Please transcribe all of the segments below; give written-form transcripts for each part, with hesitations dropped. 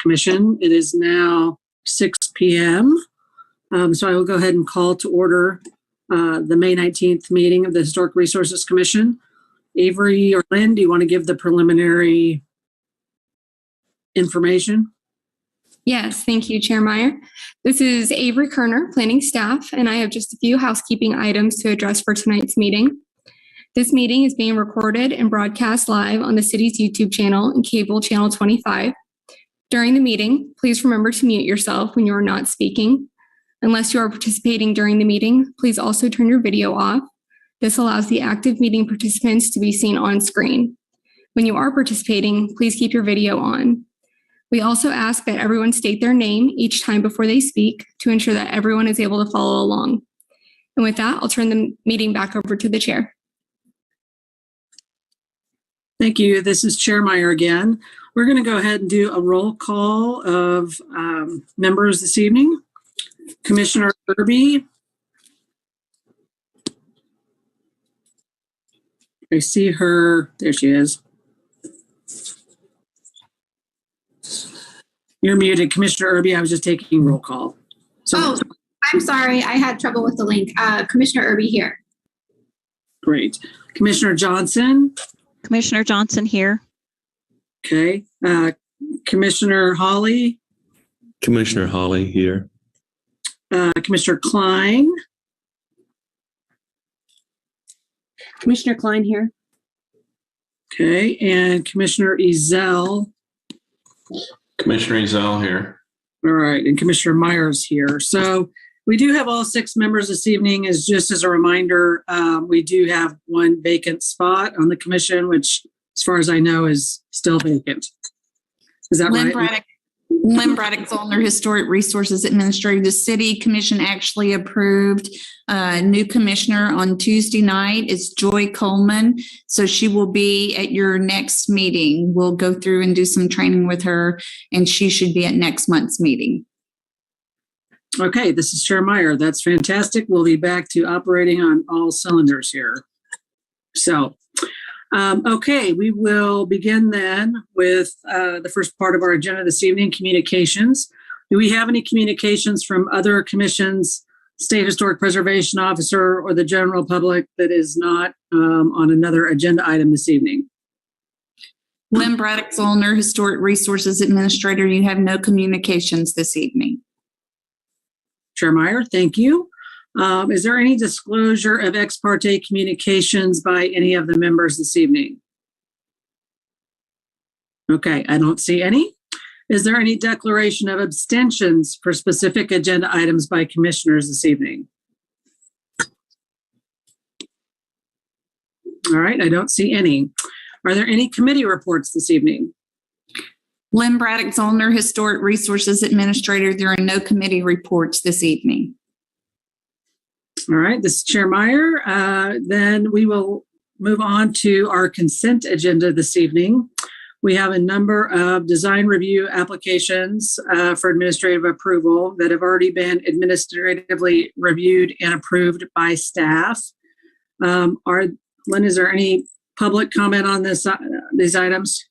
Commission. It is now 6 p.m. So I will go ahead and call to order the May 19th meeting of the Historic Resources Commission. Avery or Lynn, do you want to give the preliminary information? Yes, thank you, Chair Meyer. This is Avery Kerner, planning staff, and I have just a few housekeeping items to address for tonight's meeting. This meeting is being recorded and broadcast live on the city's YouTube channel and cable channel 25. During the meeting, please remember to mute yourself when you are not speaking. Unless you are participating during the meeting, please also turn your video off. This allows the active meeting participants to be seen on screen. When you are participating, please keep your video on. We also ask that everyone state their name each time before they speak to ensure that everyone is able to follow along. And with that, I'll turn the meeting back over to the chair. Thank you. This is Chair Meyer again. We're going to go ahead and do a roll call of members this evening. Commissioner Irby. I see her. There she is. You're muted, Commissioner Irby. I was just taking roll call. So, I'm sorry. I had trouble with the link. Commissioner Irby here. Great. Commissioner Johnson. Commissioner Johnson here. Okay. Commissioner Hawley. Commissioner Hawley here. Commissioner Klein. Commissioner Klein here. Okay. And Commissioner Ezell. Commissioner Ezell here. All right. And Commissioner Myers here. So we do have all 6 members this evening. Just as a reminder, we do have one vacant spot on the commission, which, as far as I know, is still vacant. Is that right? Lynn Braddock-Zollner, Historic Resources Administrator. The City Commission actually approved a new commissioner on Tuesday night. It's Joy Coleman. So she will be at your next meeting. We'll go through and do some training with her, and she should be at next month's meeting. Okay, this is Chair Meyer. That's fantastic. We'll be back to operating on all cylinders here. So, okay, we will begin then with the first part of our agenda this evening, communications. Do we have any communications from other commissions, State Historic Preservation Officer, or the general public that is not on another agenda item this evening? Lynn Braddock-Zollner, Historic Resources Administrator. You have no communications this evening. Chair Meyer, thank you. Is there any disclosure of ex parte communications by any of the members this evening? Okay, I don't see any. Is there any declaration of abstentions for specific agenda items by commissioners this evening? All right, I don't see any. Are there any committee reports this evening? Lynn Braddock-Zollner, Historic Resources Administrator. There are no committee reports this evening. All right, this is Chair Meyer. Then we will move on to our consent agenda this evening. We have a number of design review applications for administrative approval that have already been administratively reviewed and approved by staff. Lynn, is there any public comment on these items?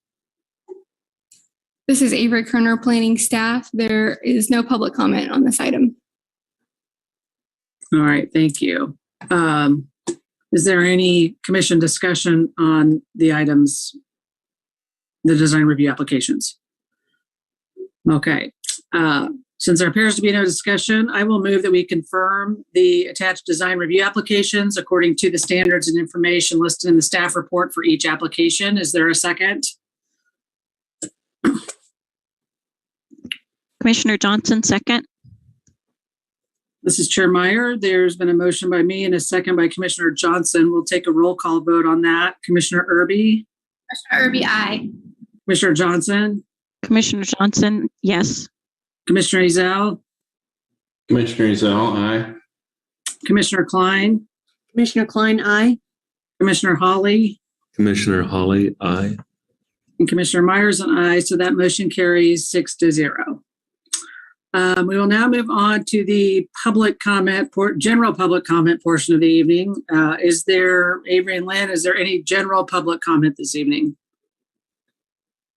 This is Avery Kerner, planning staff. There is no public comment on this item. All right, thank you. Is there any commission discussion on the items, the design review applications? Okay. Since there appears to be no discussion, I will move that we confirm the attached design review applications according to the standards and information listed in the staff report for each application. Is there a second? Commissioner Johnson, second. This is Chair Meyer. There's been a motion by me and a second by Commissioner Johnson. We'll take a roll call vote on that. Commissioner Irby? Commissioner Irby, aye. Commissioner Johnson? Commissioner Johnson, yes. Commissioner Ezell? Commissioner Ezell, aye. Commissioner Klein? Commissioner Klein, aye. Commissioner Hawley? Commissioner Hawley, aye. And Commissioner Myers and I, so that motion carries 6-0. We will now move on to the public comment, general public comment portion of the evening. Is there, Avery and Lynn, is there any general public comment this evening?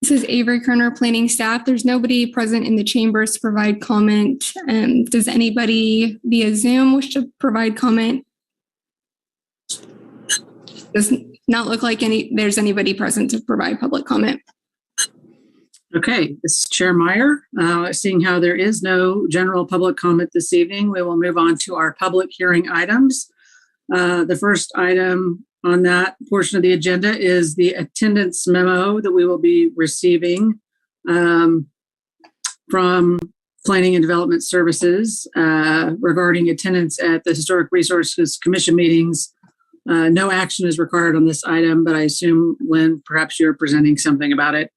This is Avery Kerner, planning staff. There's nobody present in the chambers to provide comment. Does anybody via Zoom wish to provide comment? Does not look like there's anybody present to provide public comment. Okay, this is Chair Meyer. Seeing how there is no general public comment this evening, we will move on to our public hearing items. The first item on that portion of the agenda is the attendance memo that we will be receiving from Planning and Development Services regarding attendance at the Historic Resources Commission meetings. No action is required on this item, but I assume, Lynn, perhaps you're presenting something about it.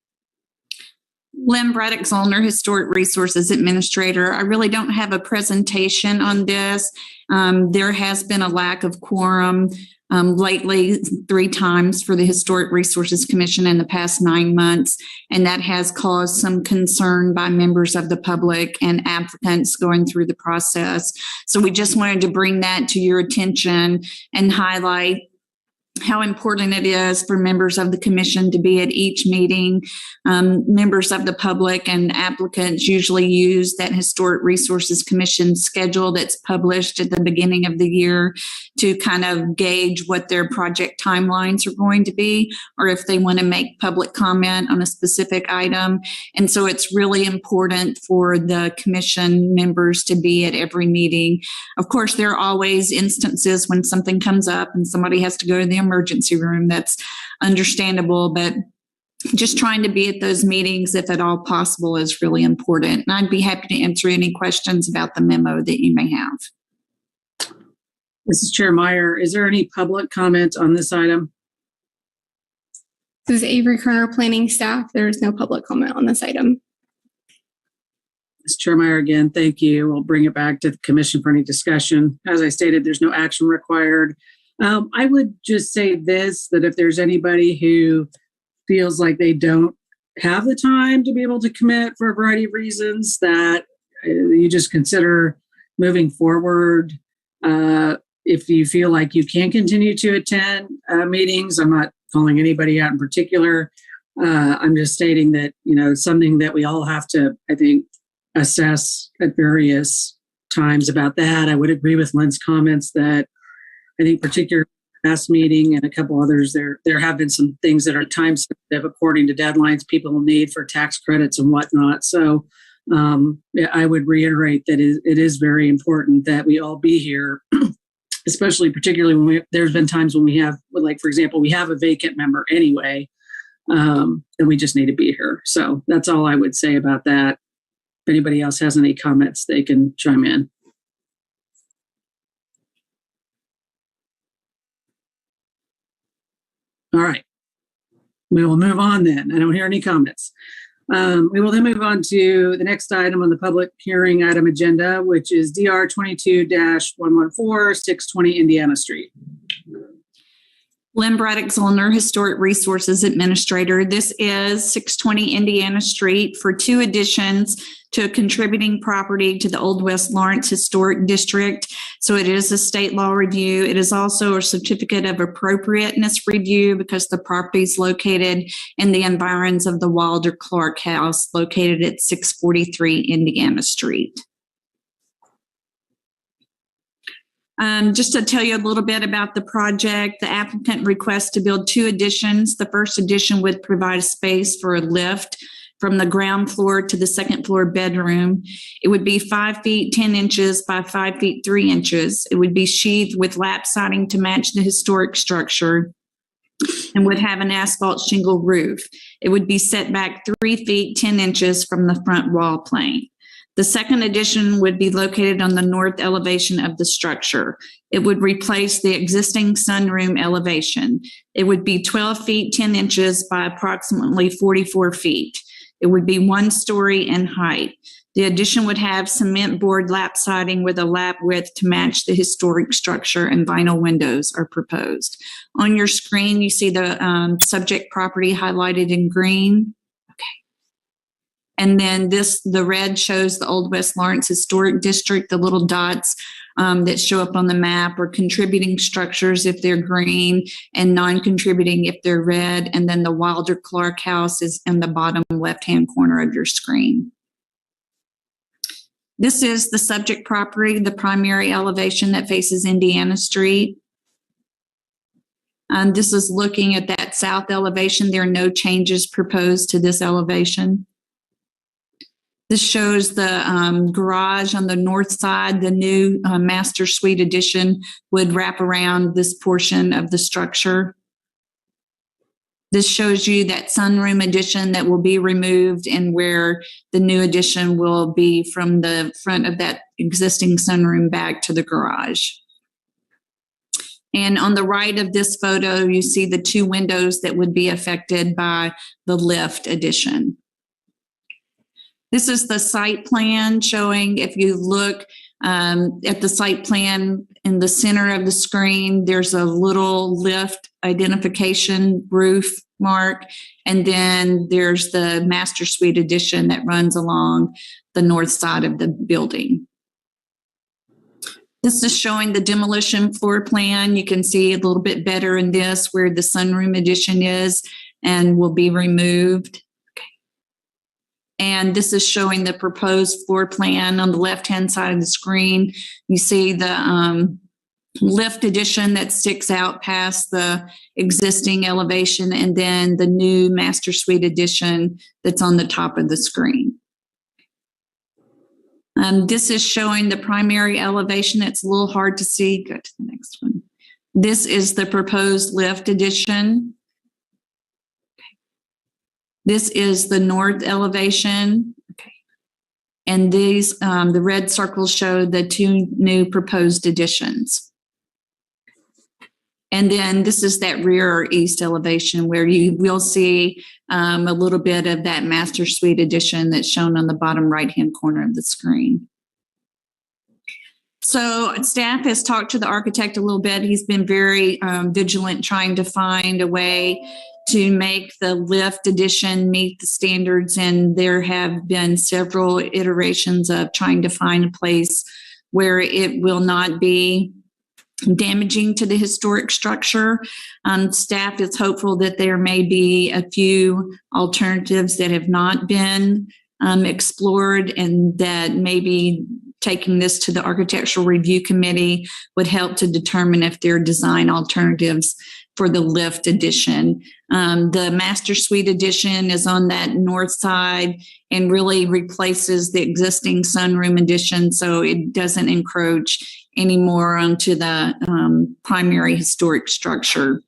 Lynn Braddock-Zollner, Historic Resources Administrator. I really don't have a presentation on this. There has been a lack of quorum lately 3 times for the Historic Resources Commission in the past 9 months, and that has caused some concern by members of the public and applicants going through the process. So we just wanted to bring that to your attention and highlight how important it is for members of the commission to be at each meeting. Members of the public and applicants usually use that Historic Resources Commission schedule that's published at the beginning of the year to kind of gauge what their project timelines are going to be, or if they want to make public comment on a specific item. And so it's really important for the commission members to be at every meeting. Of course, there are always instances when something comes up and somebody has to go to the emergency room. That's understandable, but just trying to be at those meetings, if at all possible, is really important. And I'd be happy to answer any questions about the memo that you may have. This is Chair Meyer. Is there any public comment on this item? This is Avery Kerner, planning staff. There is no public comment on this item. This is Chair Meyer again. Thank you. We'll bring it back to the commission for any discussion. As I stated, there's no action required. I would just say this, that if there's anybody who feels like they don't have the time to be able to commit for a variety of reasons, that you just consider moving forward. If you feel like you can continue to attend meetings, I'm not calling anybody out in particular. I'm just stating that, it's something that we all have to, I think, assess at various times about that. I would agree with Lynn's comments that I think particularly last meeting and a couple others, there have been some things that are time sensitive according to deadlines people will need for tax credits and whatnot. So I would reiterate that it is very important that we all be here, especially particularly when there's been times when we have, like, for example, we have a vacant member anyway, and we just need to be here. So that's all I would say about that. If anybody else has any comments, they can chime in. All right, we will move on then. I don't hear any comments. We will then move on to the next item on the public hearing item agenda, which is DR 22-114, 620 Indiana Street. Lynn Braddock-Zollner, Historic Resources Administrator. This is 620 Indiana Street for 2 additions to a contributing property to the Old West Lawrence Historic District. So it is a state law review. It is also a certificate of appropriateness review because the property is located in the environs of the Wilder Clark House located at 643 Indiana Street. Just to tell you a little bit about the project, the applicant requests to build 2 additions. The first addition would provide space for a lift from the ground floor to the second floor bedroom. It would be 5 feet 10 inches by 5 feet 3 inches. It would be sheathed with lap siding to match the historic structure and would have an asphalt shingle roof. It would be set back 3 feet 10 inches from the front wall plane. The second addition would be located on the north elevation of the structure. It would replace the existing sunroom elevation. It would be 12 feet 10 inches by approximately 44 feet. It would be 1 story in height. The addition would have cement board lap siding with a lap width to match the historic structure, and vinyl windows are proposed. On your screen, you see the subject property highlighted in green. And then the red shows the Old West Lawrence Historic District. The little dots that show up on the map are contributing structures if they're green and non-contributing if they're red. And then the Wilder Clark House is in the bottom left-hand corner of your screen. This is the subject property, the primary elevation that faces Indiana Street. This is looking at that south elevation. There are no changes proposed to this elevation. This shows the garage on the north side. The new master suite addition would wrap around this portion of the structure. This shows you that sunroom addition that will be removed and where the new addition will be from the front of that existing sunroom back to the garage. And on the right of this photo, you see the two windows that would be affected by the lift addition. This is the site plan showing, if you look at the site plan in the center of the screen, there's a little lift identification roof mark, and then there's the master suite addition that runs along the north side of the building. This is showing the demolition floor plan. You can see a little bit better in this where the sunroom addition is and will be removed. And this is showing the proposed floor plan on the left-hand side of the screen. You see the lift addition that sticks out past the existing elevation, and then the new master suite addition that's on the top of the screen. This is showing the primary elevation. It's a little hard to see. Go to the next one. This is the proposed lift addition. This is the north elevation. Okay. And these, the red circles show the two new proposed additions. And then this is that rear or east elevation where you will see a little bit of that master suite addition that's shown on the bottom right-hand corner of the screen. So staff has talked to the architect a little bit. He's been very vigilant trying to find a way to make the lift addition meet the standards, and there have been several iterations of trying to find a place where it will not be damaging to the historic structure. Staff is hopeful that there may be a few alternatives that have not been explored, and that maybe taking this to the Architectural Review Committee would help to determine if there are design alternatives for the lift addition. The master suite addition is on that north side and really replaces the existing sunroom addition, so it doesn't encroach anymore onto the primary historic structure.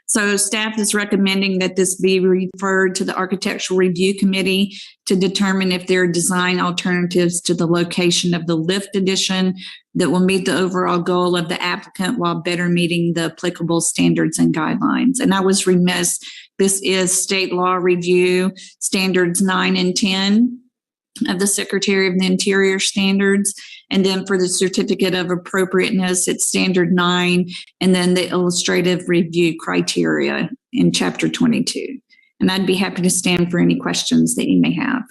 So staff is recommending that this be referred to the Architectural Review Committee to determine if there are design alternatives to the location of the lift addition that will meet the overall goal of the applicant while better meeting the applicable standards and guidelines. And I was remiss, this is state law review standards 9 and 10 of the Secretary of the Interior standards. And then for the certificate of appropriateness, it's standard 9, and then the illustrative review criteria in chapter 22. And I'd be happy to stand for any questions that you may have.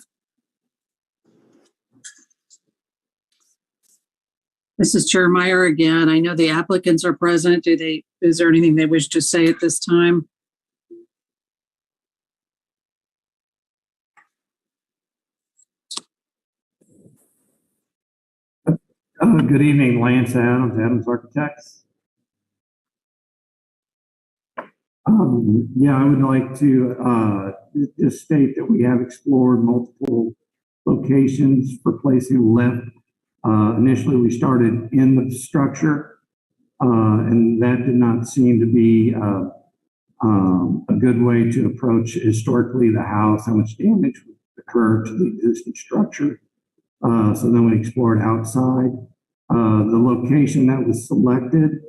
This is Chair Meyer again. I know the applicants are present. Is there anything they wish to say at this time? Good evening, Lance Adams Architects. Yeah, I would like to just state that we have explored multiple locations for placing lift. Initially, we started in the structure, and that did not seem to be a good way to approach historically the house, how much damage would occur to the existing structure. So then we explored outside. The location that was selected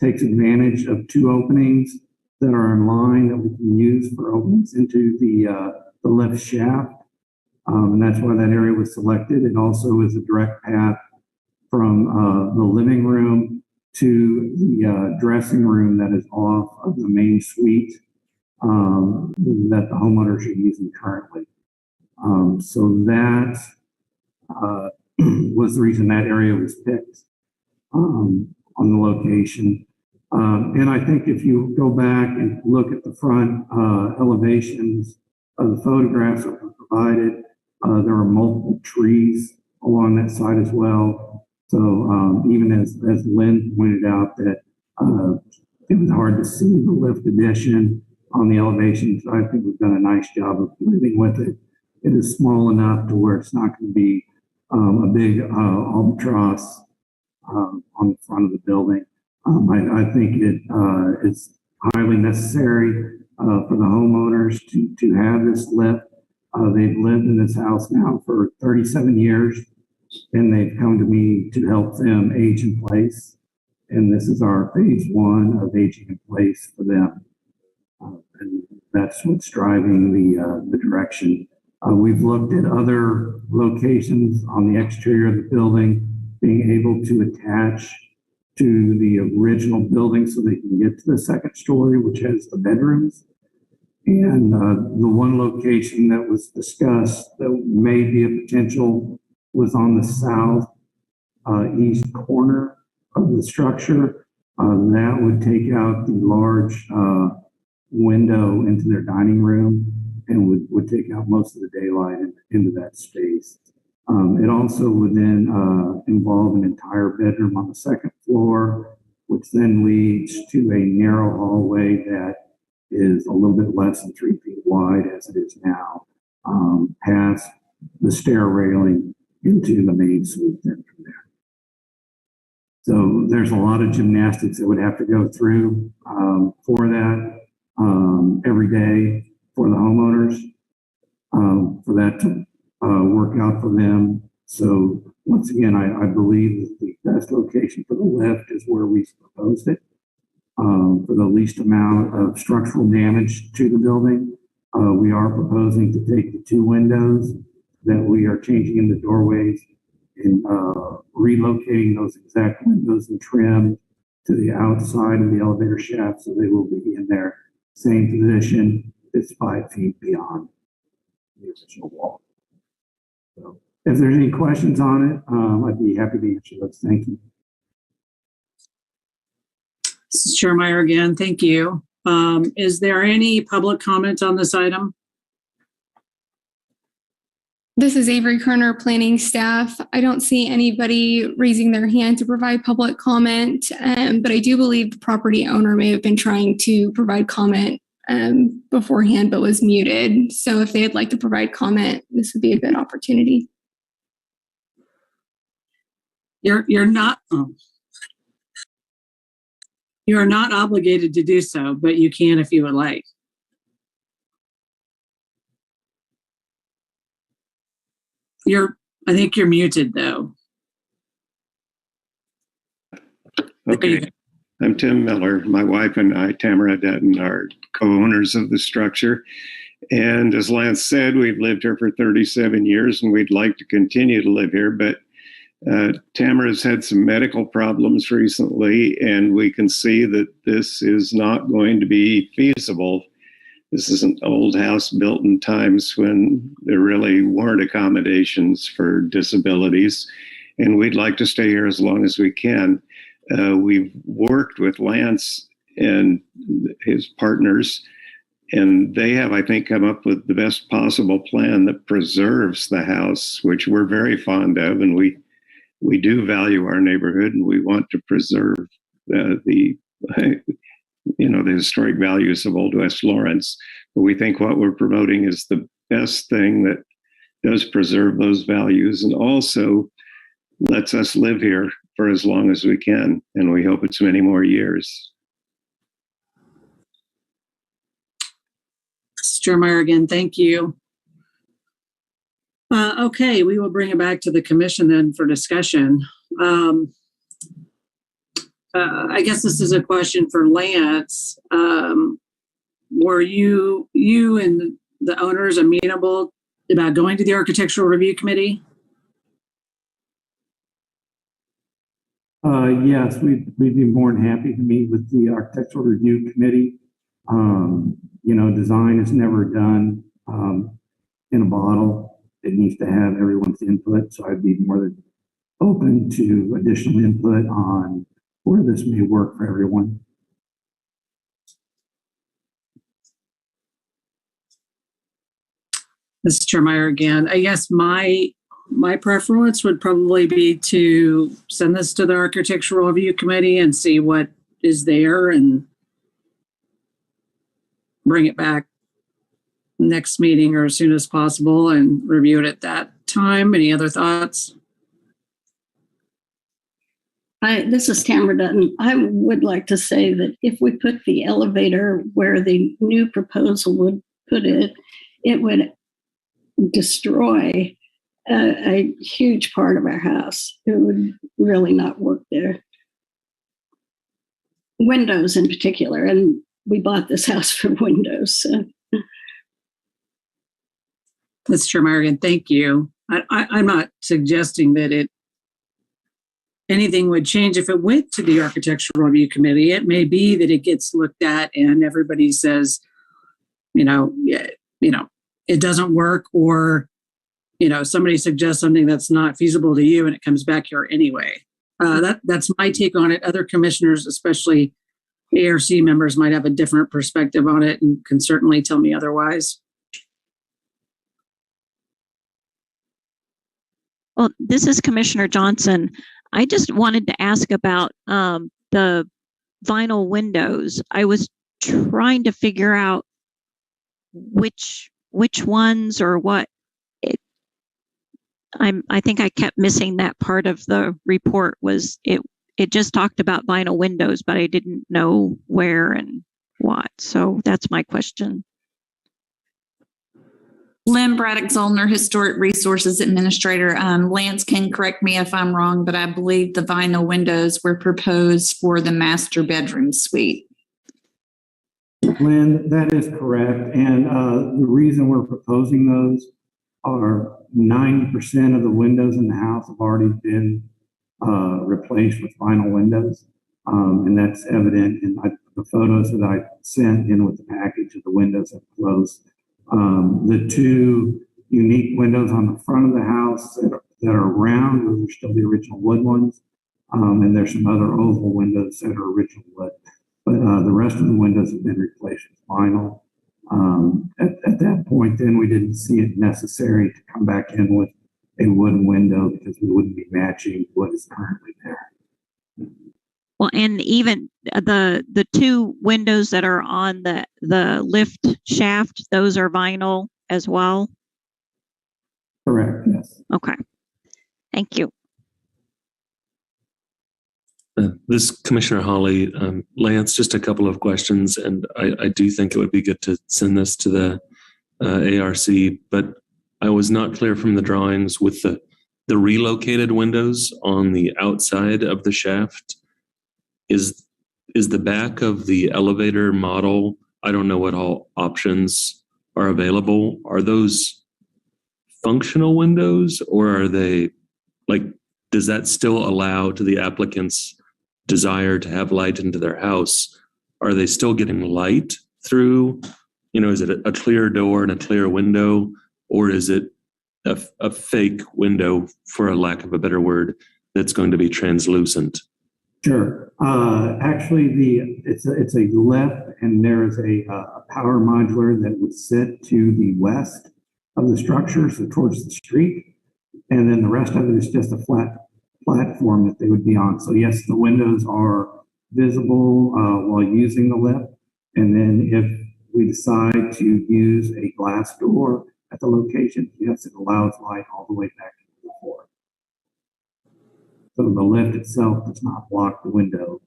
takes advantage of 2 openings that are in line that we can use for openings into the lift shaft. And that's why that area was selected. It also is a direct path from the living room to the dressing room that is off of the main suite that the homeowners are using currently. So that was the reason that area was picked on the location. And I think if you go back and look at the front elevations of the photographs that were provided, there are multiple trees along that side as well. So even as Lynn pointed out that it was hard to see the lift addition on the elevations, I think we've done a nice job of living with it. It is small enough to where it's not going to be a big albatross on the front of the building. I think it's highly necessary for the homeowners to have this lift. They've lived in this house now for 37 years, and they've come to me to help them age in place. And this is our phase one of aging in place for them. And that's what's driving the direction. We've looked at other locations on the exterior of the building, being able to attach to the original building so they can get to the second story, which has the bedrooms. And the one location that was discussed that may be a potential was on the south east corner of the structure. That would take out the large window into their dining room and would take out most of the daylight into that space. It also would then involve an entire bedroom on the second floor, which then leads to a narrow hallway that is a little bit less than 3 feet wide as it is now, past the stair railing into the main suite then from there. So there's a lot of gymnastics that would have to go through for that every day for the homeowners, for that to work out for them. So once again, I believe that the best location for the lift is where we proposed it, for the least amount of structural damage to the building. We are proposing to take the 2 windows that we are changing in the doorways and relocating those exact windows and trim to the outside of the elevator shaft, so they will be in their same position. It's 5 feet beyond the original wall. So if there's any questions on it, I'd be happy to answer those. Thank you. This is Chair Meyer again. Thank you. Is there any public comment on this item? This is Avery Kerner, planning staff. I don't see anybody raising their hand to provide public comment, but I do believe the property owner may have been trying to provide comment beforehand, but was muted. So if they'd like to provide comment, this would be a good opportunity. You are not obligated to do so, but you can if you would like. I think you're muted though. Okay. I'm Tim Miller. My wife and I, Tamara Dutton, are co-owners of the structure. And as Lance said, we've lived here for 37 years and we'd like to continue to live here. But Tamara's had some medical problems recently, and we can see that this is not going to be feasible. This is an old house built in times when there really weren't accommodations for disabilities, and we'd like to stay here as long as we can. We've worked with Lance and his partners, and they have, I think, come up with the best possible plan that preserves the house, which we're very fond of, and we do value our neighborhood, and we want to preserve the historic values of Old West Lawrence. But we think what we're promoting is the best thing that does preserve those values and also lets us live here for as long as we can. And we hope it's many more years. Mr. Meyer again, thank you. Okay, we will bring it back to the commission then for discussion. I guess this is a question for Lance. Were you and the owners amenable about going to the Architectural Review Committee? Yes, we'd be more than happy to meet with the Architectural Review Committee. Design is never done in a bottle. it needs to have everyone's input. So I'd be more than open to additional input on where this may work for everyone. This is Chair Meyer again. I guess my preference would probably be to send this to the Architectural Review Committee and see what is there and bring it back next meeting or as soon as possible and review it at that time. Any other thoughts? This is Tamara Dutton. I would like to say that if we put the elevator where the new proposal would put it, it would destroy a huge part of our house. It would really not work there. Windows in particular, and we bought this house for windows. So. That's Chair Marigan. Thank you. I'm not suggesting that anything would change if it went to the Architectural Review Committee. It may be that it gets looked at and everybody says, it doesn't work, or somebody suggests something that's not feasible to you and it comes back here anyway. That's my take on it. Other commissioners, especially ARC members, might have a different perspective on it and can certainly tell me otherwise. Well, this is Commissioner Johnson. I just wanted to ask about the vinyl windows. I was trying to figure out which ones or what. I think I kept missing that part of the report. Was it just talked about vinyl windows, but I didn't know where and what. So that's my question. Lynn Braddock-Zollner, Historic Resources Administrator. Lance can correct me if I'm wrong, but I believe the vinyl windows were proposed for the master bedroom suite. Lynn, that is correct. And the reason we're proposing those are 90% of the windows in the house have already been replaced with vinyl windows. And that's evident in the photos that I sent in with the package of the windows that closed. The two unique windows on the front of the house that are round, those are still the original wood ones. And there's some other oval windows that are original wood. But the rest of the windows have been replaced with vinyl. At that point, then we didn't see it necessary to come back in with a wooden window because we wouldn't be matching what is currently there. Well, and even the two windows that are on the lift shaft, those are vinyl as well? Correct, yes. Okay. Thank you. This is Commissioner Hawley. Lance, just a couple of questions, and I do think it would be good to send this to the ARC, but I was not clear from the drawings with the relocated windows on the outside of the shaft. Is the back of the elevator model, I don't know what all options are available. Are those functional windows, or are they does that still allow to the applicant's desire to have light into their house? Are they still getting light through, is it a clear door and a clear window, or is it a fake window, for a lack of a better word, that's going to be translucent? Sure. Actually, it's a lift, and there is a power modular that would sit to the west of the structure, so towards the street. And then the rest of it is just a flat platform that they would be on. So yes, the windows are visible while using the lift. And then if we decide to use a glass door at the location, yes, it allows light all the way back to the floor. So the lift itself does not block the window.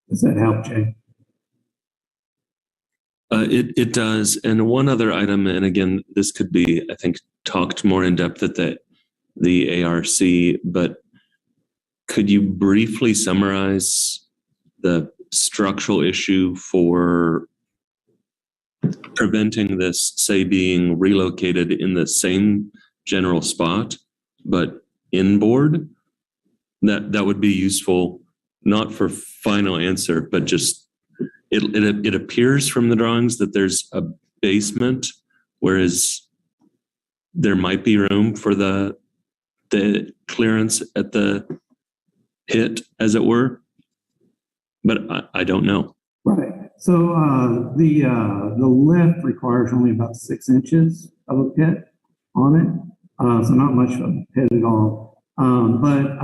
Does that help, Jay? It does. And one other item, and again, this could be, I think, talked more in depth at the ARC, but could you briefly summarize the structural issue for preventing this, say, being relocated in the same general spot, but inboard? That would be useful, not for final answer, but just it appears from the drawings that there's a basement, whereas there might be room for the clearance at the pit, as it were, but I don't know. Right. So the lift requires only about 6 inches of a pit on it, so not much of a pit at all. But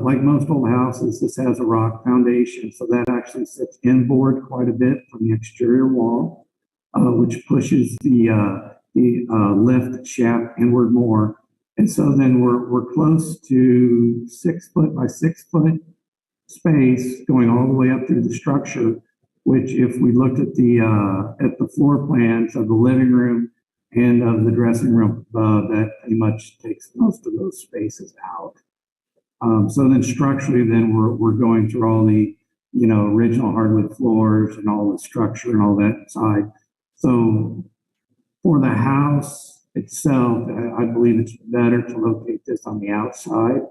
like most old houses, this has a rock foundation, so that actually sits inboard quite a bit from the exterior wall, which pushes the lift shaft inward more. And so then we're close to 6 foot by 6 foot space going all the way up through the structure, which if we looked at the floor plans of the living room and of the dressing room above, that pretty much takes most of those spaces out. So then structurally, then we're going through all the, original hardwood floors and all the structure and all that inside. So for the house itself, I believe it's better to locate this on the outside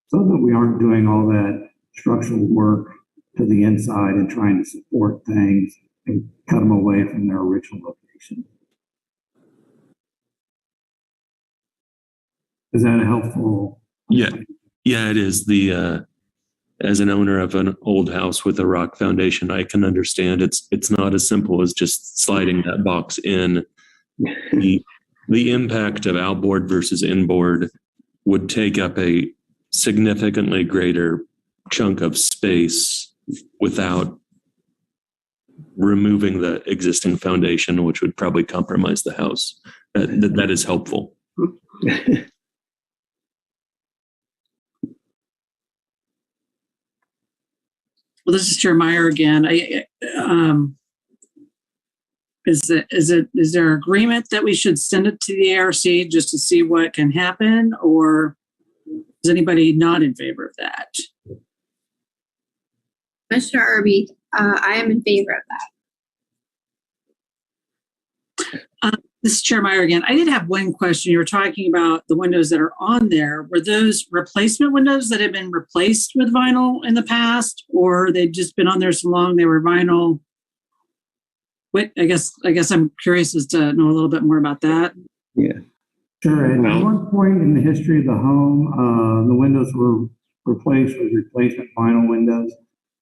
so that we aren't doing all that structural work to the inside and trying to support things and cut them away from their original location. Is that a helpful? Yeah, it is. As an owner of an old house with a rock foundation, I can understand it's not as simple as just sliding that box in. The impact of outboard versus inboard would take up a significantly greater chunk of space without removing the existing foundation, which would probably compromise the house. That is helpful. Well, this is Chair Meyer again. Is there agreement that we should send it to the ARC just to see what can happen, or is anybody not in favor of that? Commissioner Irby, I am in favor of that. This is Chair Meyer again. I did have one question. You were talking about the windows that are on there. Were those replacement windows that had been replaced with vinyl in the past, or they'd just been on there so long they were vinyl? Wait, I guess I'm curious as to know a little bit more about that. Yeah. Sure. At one point in the history of the home, the windows were replaced with replacement vinyl windows.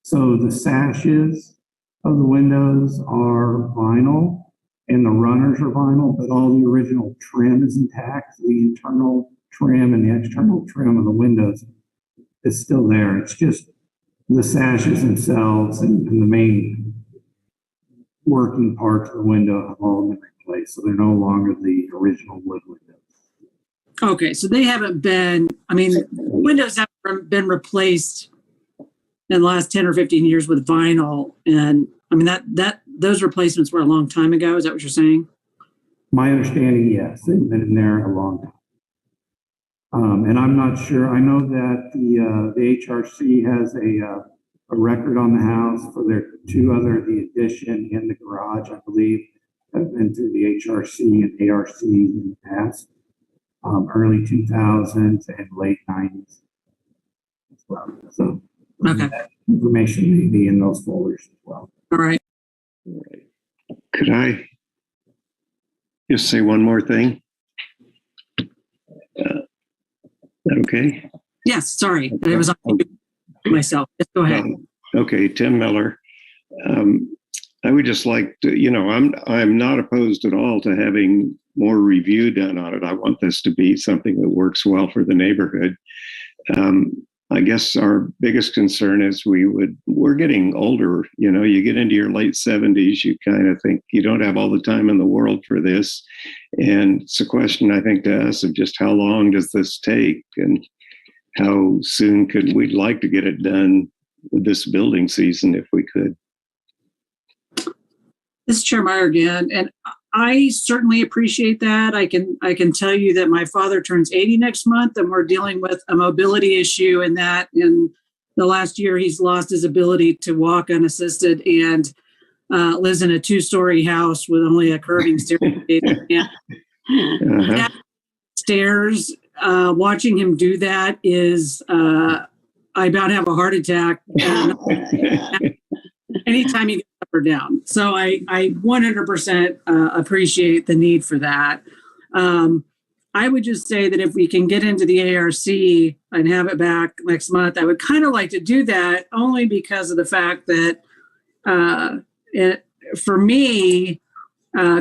So the sashes of the windows are vinyl and the runners are vinyl, but all the original trim is intact. The internal trim and the external trim of the windows is still there. It's just the sashes themselves and the main working parts of the window have all been replaced. So they're no longer the original wood windows. Okay, so they haven't been, windows haven't been replaced in the last 10 or 15 years with vinyl. And those replacements were a long time ago. Is that what you're saying? My understanding, yes. They've been in there a long time. And I'm not sure. I know that the HRC has a record on the house for their the addition and the garage, I believe, have been through the HRC and ARC in the past, early 2000s and late 90s as well. So okay, that information may be in those folders as well. All right. Could I just say one more thing? Is that okay? Yes, sorry. I was on myself. Just go ahead. Okay, Tim Miller. I would just like to, I'm not opposed at all to having more review done on it. I want this to be something that works well for the neighborhood. I guess our biggest concern is we're getting older. You get into your late 70s, you kind of think you don't have all the time in the world for this. And it's a question, I think, to us of just how long does this take and how soon we'd like to get it done with this building season if we could. This is Chair Meyer again, and I certainly appreciate that. I can tell you that my father turns 80 next month, and we're dealing with a mobility issue, and that in the last year he's lost his ability to walk unassisted and lives in a 2-story house with only a curving staircase. And stairs, watching him do that is I about have a heart attack. anytime you get up or down. So I 100% appreciate the need for that. I would just say that if we can get into the ARC and have it back next month, I would kind of like to do that only because of the fact that for me,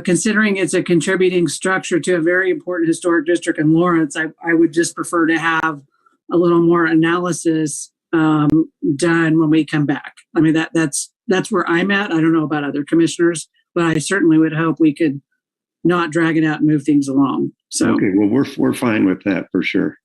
considering it's a contributing structure to a very important historic district in Lawrence, I would just prefer to have a little more analysis done when we come back. I mean, that's where I'm at. I don't know about other commissioners, but I certainly would hope we could not drag it out and move things along. So okay, well, we're fine with that for sure.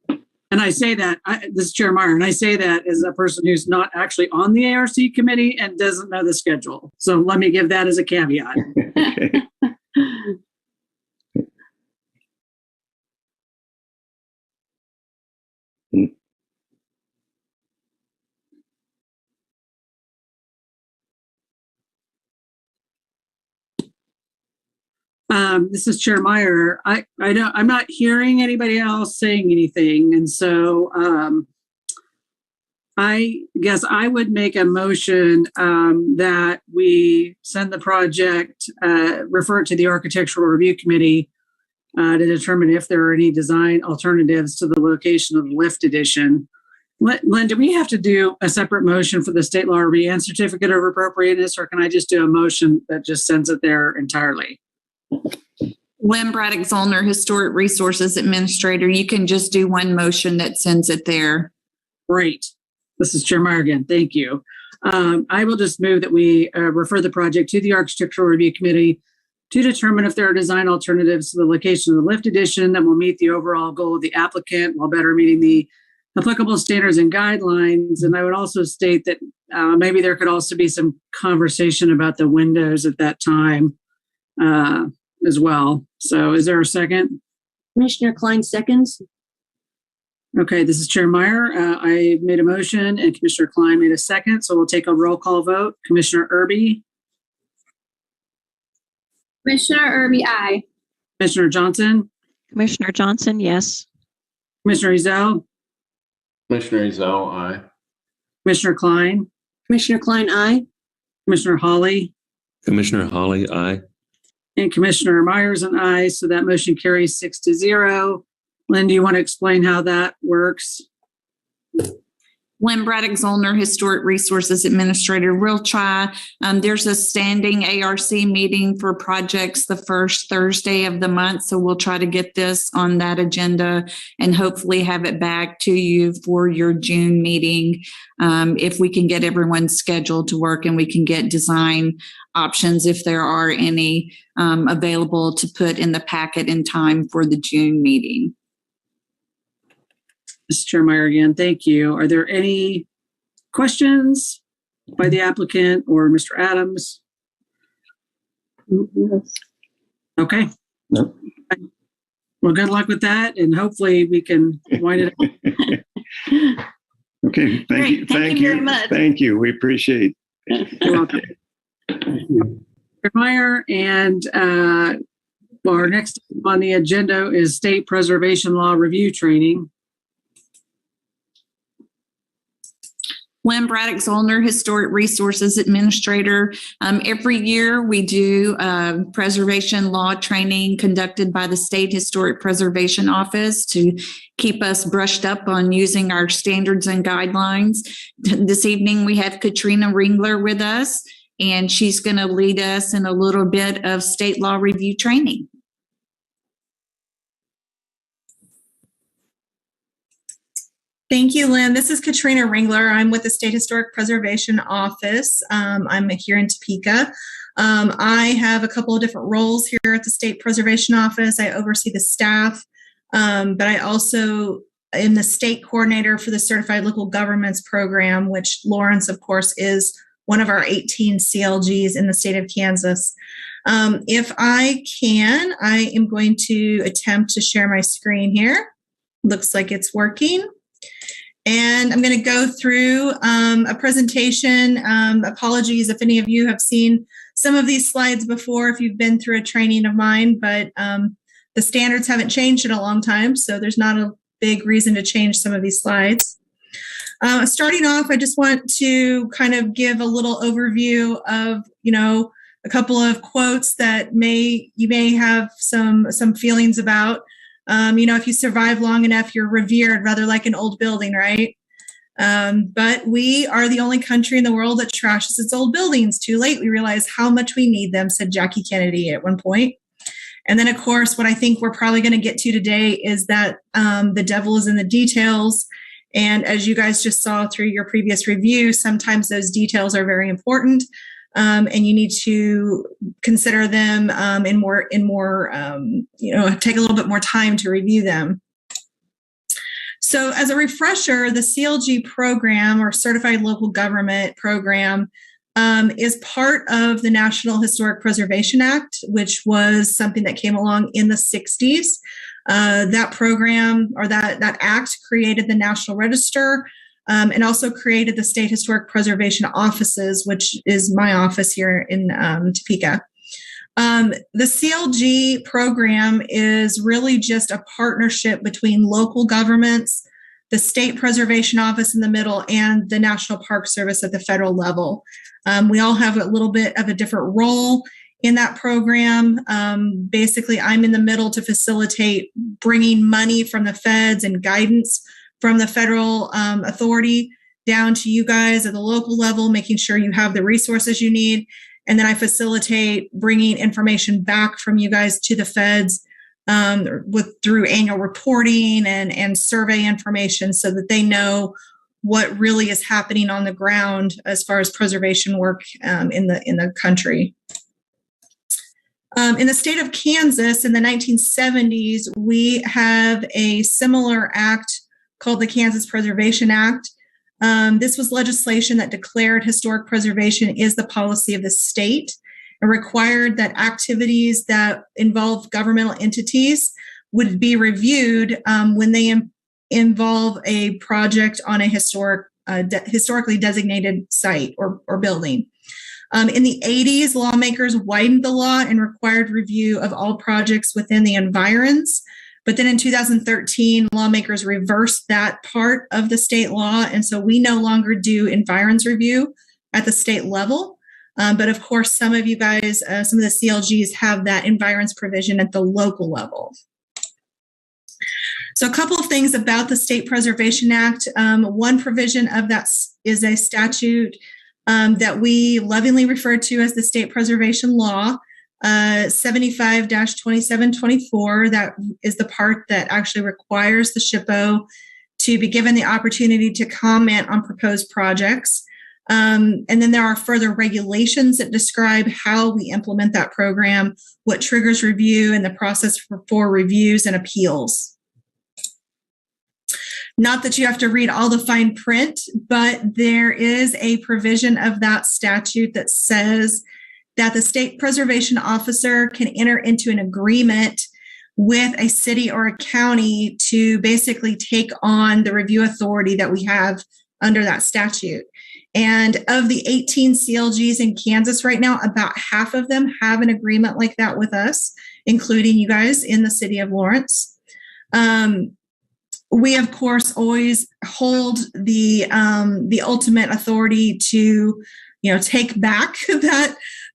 And I say that, this is Chair Meyer, and I say that as a person who's not actually on the ARC committee and doesn't know the schedule. So let me give that as a caveat. Okay. This is Chair Meyer. I'm not hearing anybody else saying anything, and so I guess I would make a motion that we send the project, refer it to the Architectural Review Committee to determine if there are any design alternatives to the location of the lift addition. Lynn, do we have to do a separate motion for the state law review and certificate of appropriateness, or can I just do a motion that just sends it there entirely? Lynn Braddock Zollner, Historic Resources Administrator, you can just do one motion that sends it there. Great. This is Chair Meyer again. Thank you. I will just move that we refer the project to the Architectural Review Committee to determine if there are design alternatives to the location of the lift addition that will meet the overall goal of the applicant while better meeting the applicable standards and guidelines. And I would also state that maybe there could also be some conversation about the windows at that time as well. So is there a second? Commissioner Klein seconds. Okay, this is Chair Meyer. I made a motion and Commissioner Klein made a second. So we'll take a roll call vote. Commissioner Irby. Commissioner Irby, aye. Commissioner Johnson. Commissioner Johnson, yes. Commissioner Ezell. Commissioner Ezell, aye. Commissioner Klein. Commissioner Klein, aye. Commissioner Hawley. Commissioner Hawley, aye. And Commissioner Myers and I. So that motion carries 6-0. Lynn, do you want to explain how that works? Lynn Braddock Zollner, Historic Resources Administrator. We'll try. There's a standing ARC meeting for projects the first Thursday of the month. So we'll try to get this on that agenda and hopefully have it back to you for your June meeting. If we can get everyone's schedule to work and we can get design options, if there are any available to put in the packet in time for the June meeting. Mr. Chair Meyer again, thank you. Are there any questions by the applicant or Mr. Adams? Yes. Okay. No. Well, good luck with that, and hopefully we can wind it up. Okay, thank you. Thank you very much. Thank you. We appreciate it. You're welcome. Chair Meyer, and our next on the agenda is State Preservation Law Review Training. Lynn Braddock Zollner, Historic Resources Administrator. Every year we do preservation law training conducted by the State Historic Preservation Office to keep us brushed up on using our standards and guidelines. This evening we have Katrina Ringler with us, and she's going to lead us in a little bit of state law review training. Thank you, Lynn. This is Katrina Ringler. I'm with the State Historic Preservation Office. I'm here in Topeka. I have a couple of different roles here at the State Preservation Office. I oversee the staff, but I also am the state coordinator for the Certified Local Governments Program, which Lawrence, of course, is one of our 18 CLGs in the state of Kansas. If I can, I am going to attempt to share my screen here. Looks like it's working. And I'm going to go through a presentation. Apologies if any of you have seen some of these slides before, if you've been through a training of mine, but the standards haven't changed in a long time, so there's not a big reason to change some of these slides. Starting off, I just want to kind of give a little overview of, a couple of quotes that you may have some feelings about. If you survive long enough, you're revered, rather like an old building, right? But we are the only country in the world that trashes its old buildings. Too late, we realize how much we need them, said Jackie Kennedy at one point. And then, of course, what I think we're probably going to get to today is that the devil is in the details. And as you guys just saw through your previous review, sometimes those details are very important, and you need to consider them take a little bit more time to review them. So as a refresher, the CLG program, or Certified Local Government Program, is part of the National Historic Preservation Act, which was something that came along in the 60s. That program, or that act, created the National Register, and also created the State Historic Preservation Offices, which is my office here in Topeka. The CLG program is really just a partnership between local governments, the State Preservation Office in the middle, and the National Park Service at the federal level. We all have a little bit of a different role in that program. Basically, I'm in the middle to facilitate bringing money from the feds and guidance from the federal authority down to you guys at the local level, making sure you have the resources you need. And then I facilitate bringing information back from you guys to the feds through annual reporting and survey information, so that they know what really is happening on the ground as far as preservation work in the country. In the state of Kansas in the 1970s, we have a similar act called the Kansas Preservation Act. This was legislation that declared historic preservation is the policy of the state, and required that activities that involve governmental entities would be reviewed when they involve a project on a historically designated site or building. In the 80s, lawmakers widened the law and required review of all projects within the environs. But then in 2013, lawmakers reversed that part of the state law. And so we no longer do environs review at the state level. But of course, some of you guys, some of the CLGs have that environs provision at the local level. So a couple of things about the State Preservation Act. One provision of that is a statute that we lovingly refer to as the State Preservation Law, 75-2724. That is the part that actually requires the SHPO to be given the opportunity to comment on proposed projects. And then there are further regulations that describe how we implement that program, what triggers review, and the process for reviews and appeals. Not that you have to read all the fine print, but there is a provision of that statute that says that the state preservation officer can enter into an agreement with a city or a county to basically take on the review authority that we have under that statute. And of the 18 CLGs in Kansas right now, about half of them have an agreement like that with us, including you guys in the city of Lawrence. We, of course, always hold the ultimate authority to, take back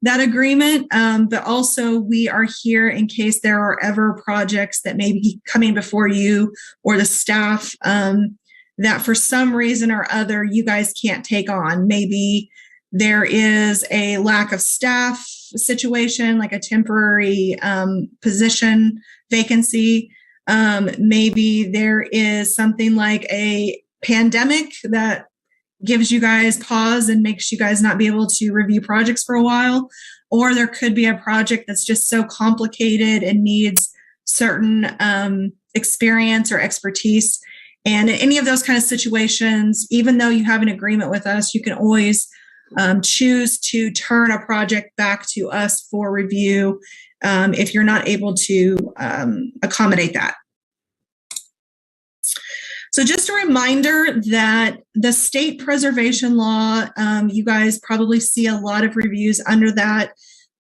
that agreement. But also, we are here in case there are ever projects that may be coming before you or the staff that for some reason or other you guys can't take on. Maybe there is a lack of staff situation, like a temporary position vacancy. Maybe there is something like a pandemic that gives you guys pause and makes you guys not be able to review projects for a while. Or there could be a project that's just so complicated and needs certain experience or expertise. And in any of those kind of situations, even though you have an agreement with us, you can always choose to turn a project back to us for review if you're not able to accommodate that. So just a reminder that the state preservation law, you guys probably see a lot of reviews under that,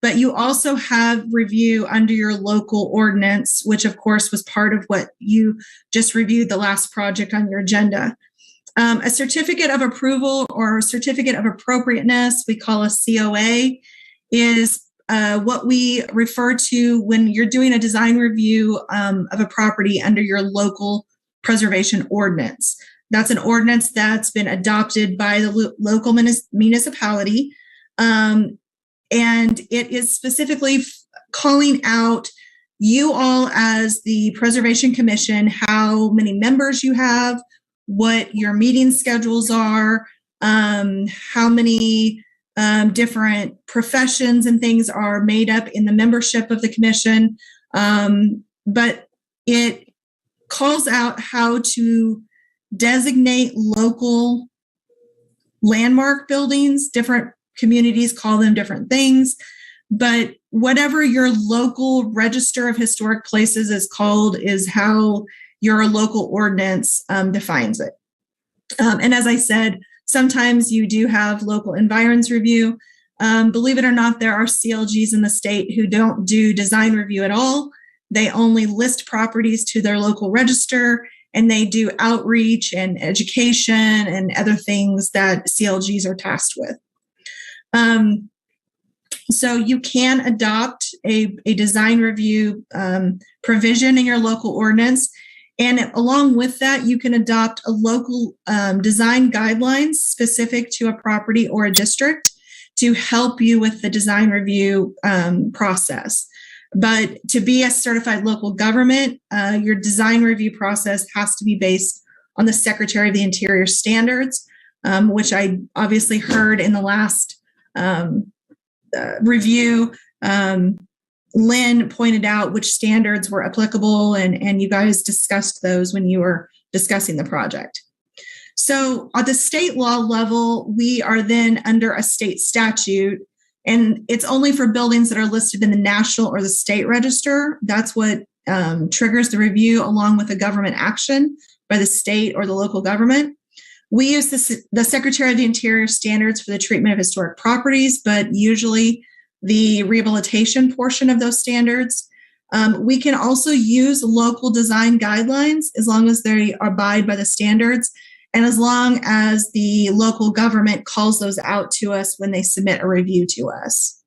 but you also have review under your local ordinance, which of course was part of what you just reviewed the last project on your agenda. A certificate of approval or certificate of appropriateness, we call a COA, is what we refer to when you're doing a design review of a property under your local preservation ordinance. That's an ordinance that's been adopted by the local municipality, and it is specifically calling out you all as the Preservation Commission, how many members you have, what your meeting schedules are, how many different professions and things are made up in the membership of the commission. But it calls out how to designate local landmark buildings. Different communities call them different things, but whatever your local register of historic places is called is how your local ordinance defines it. And as I said, sometimes you do have local environs review. Believe it or not, there are CLGs in the state who don't do design review at all. They only list properties to their local register, and they do outreach and education and other things that CLGs are tasked with. So you can adopt a design review provision in your local ordinance. And along with that, you can adopt a local design guidelines specific to a property or a district to help you with the design review process. But to be a certified local government, your design review process has to be based on the Secretary of the Interior standards, which I obviously heard in the last review. Lynn pointed out which standards were applicable, and you guys discussed those when you were discussing the project. So at the state law level, we are then under a state statute, and it's only for buildings that are listed in the national or the state register. That's what triggers the review, along with a government action by the state or the local government. We use the Secretary of the Interior standards for the treatment of historic properties, but usually the rehabilitation portion of those standards. We can also use local design guidelines as long as they abide by the standards and as long as the local government calls those out to us when they submit a review to us.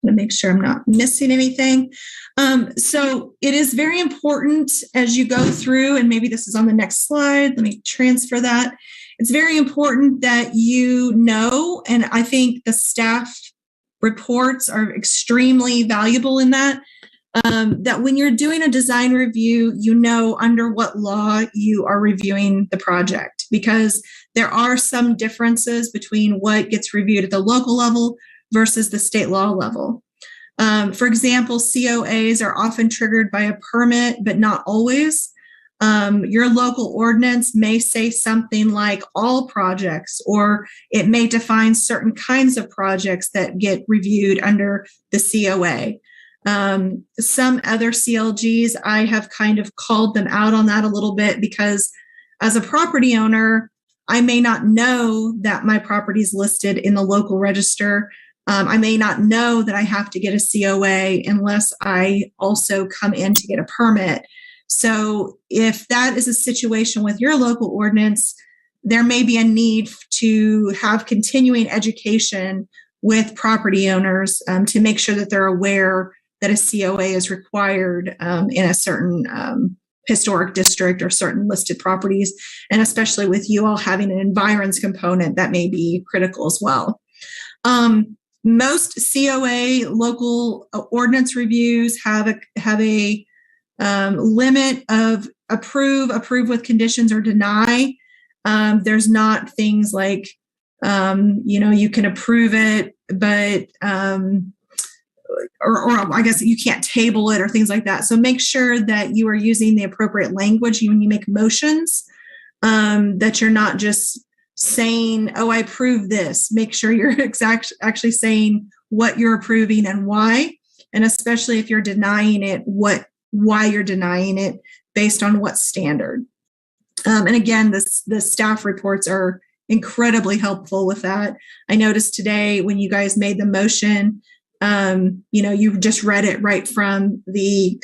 To make sure I'm not missing anything. So it is very important as you go through, and maybe this is on the next slide, let me transfer that. It's very important that you know, and I think the staff reports are extremely valuable in that, that when you're doing a design review, you know under what law you are reviewing the project, because there are some differences between what gets reviewed at the local level versus the state law level. For example, COAs are often triggered by a permit, but not always. Your local ordinance may say something like all projects, or it may define certain kinds of projects that get reviewed under the COA. Some other CLGs, I have kind of called them out on that a little bit because as a property owner, I may not know that my property is listed in the local register. I may not know that I have to get a COA unless I also come in to get a permit. So if that is a situation with your local ordinance, there may be a need to have continuing education with property owners to make sure that they're aware that a COA is required in a certain historic district or certain listed properties. And especially with you all having an environs component, that may be critical as well. Most COA local ordinance reviews have a limit of approve with conditions, or deny. There's not things like, you can approve it, but, or I guess you can't table it or things like that. So make sure that you are using the appropriate language when you make motions, that you're not just saying, oh, I approve this. Make sure you're actually saying what you're approving and why, and especially if you're denying it, why you're denying it based on what standard. And again, the staff reports are incredibly helpful with that. I noticed today when you guys made the motion, you just read it right from the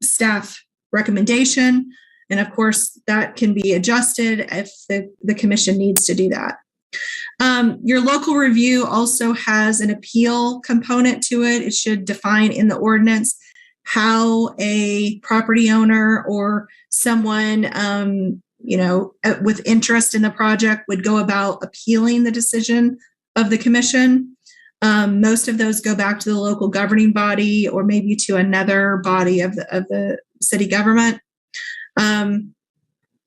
staff recommendation. And of course, that can be adjusted if the commission needs to do that. Your local review also has an appeal component to it. It should define in the ordinance how a property owner or someone, with interest in the project would go about appealing the decision of the commission. Most of those go back to the local governing body or maybe to another body of the city government.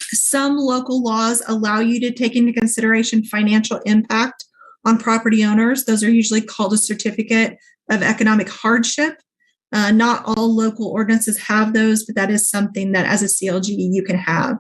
Some local laws allow you to take into consideration financial impact on property owners. Those are usually called a certificate of economic hardship. Not all local ordinances have those, but that is something that as a CLG you can have.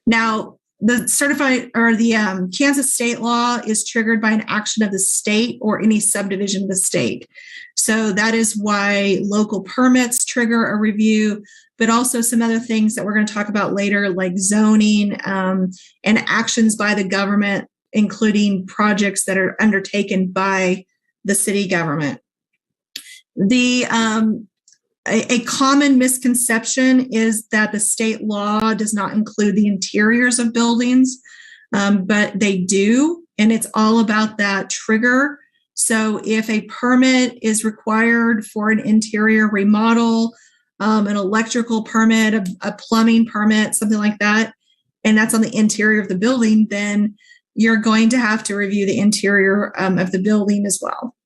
Now, the Kansas state law is triggered by an action of the state or any subdivision of the state. So that is why local permits trigger a review, but also some other things that we're going to talk about later, like zoning and actions by the government, including projects that are undertaken by the city government. A common misconception is that the state law does not include the interiors of buildings, but they do, and it's all about that trigger. So if a permit is required for an interior remodel, an electrical permit, a plumbing permit, something like that, and that's on the interior of the building, then you're going to have to review the interior of the building as well.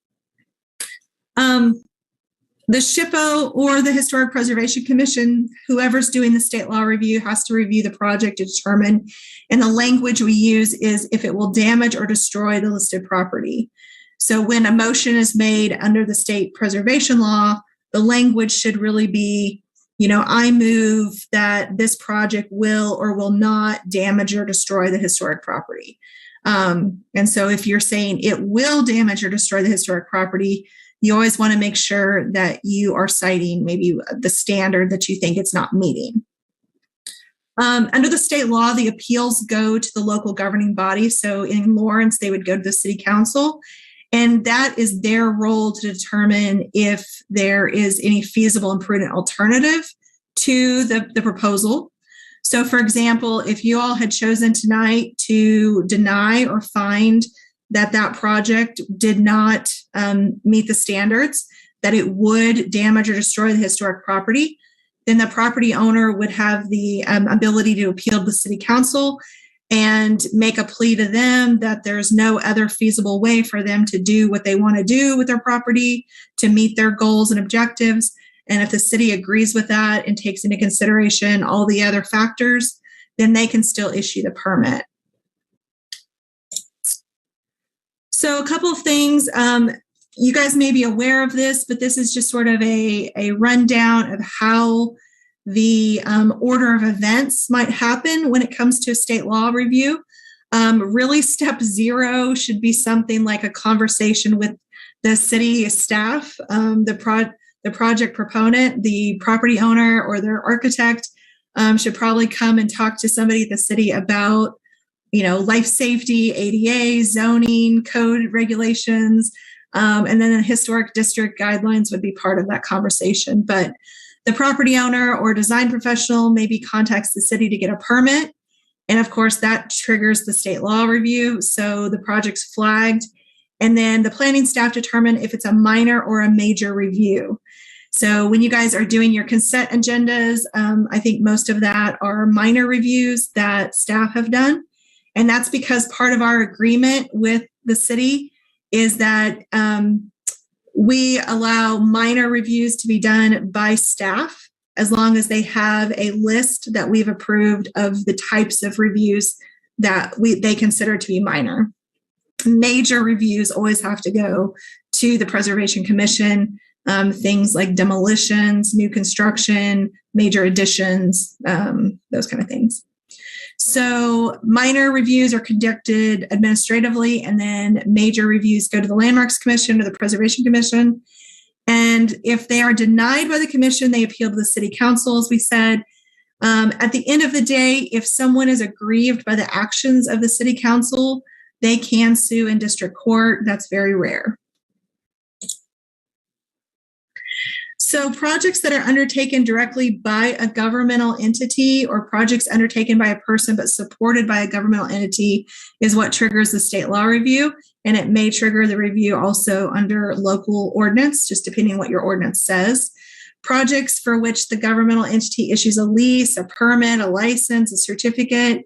The SHPO or the Historic Preservation Commission, whoever's doing the state law review, has to review the project to determine, and the language we use is if it will damage or destroy the listed property. So when a motion is made under the state preservation law, the language should really be, I move that this project will or will not damage or destroy the historic property. And so if you're saying it will damage or destroy the historic property, you always want to make sure that you are citing maybe the standard that you think it's not meeting. Under the state law, the appeals go to the local governing body. So in Lawrence, they would go to the city council, and that is their role to determine if there is any feasible and prudent alternative to the proposal. So for example, if you all had chosen tonight to deny or find that project did not meet the standards, that it would damage or destroy the historic property, then the property owner would have the ability to appeal to the city council and make a plea to them that there's no other feasible way for them to do what they want to do with their property to meet their goals and objectives. And if the city agrees with that and takes into consideration all the other factors, then they can still issue the permit. So a couple of things, you guys may be aware of this, but this is just sort of a rundown of how the order of events might happen when it comes to a state law review. Really, step 0 should be something like a conversation with the city staff, the project proponent, the property owner, or their architect should probably come and talk to somebody at the city about life safety, ADA, zoning, code regulations, and then the historic district guidelines would be part of that conversation. But the property owner or design professional maybe contacts the city to get a permit. And of course, that triggers the state law review. So the project's flagged. And then the planning staff determine if it's a minor or a major review. So when you guys are doing your consent agendas, I think most of that are minor reviews that staff have done. And that's because part of our agreement with the city is that we allow minor reviews to be done by staff as long as they have a list that we've approved of the types of reviews that they consider to be minor. Major reviews always have to go to the Preservation Commission, things like demolitions, new construction, major additions, those kind of things. So minor reviews are conducted administratively, and then major reviews go to the Landmarks Commission or the Preservation Commission. And if they are denied by the commission, they appeal to the city council, as we said. At the end of the day, if someone is aggrieved by the actions of the city council, they can sue in district court. That's very rare. So projects that are undertaken directly by a governmental entity or projects undertaken by a person but supported by a governmental entity is what triggers the state law review. And it may trigger the review also under local ordinance, just depending on what your ordinance says. Projects for which the governmental entity issues a lease, a permit, a license, a certificate,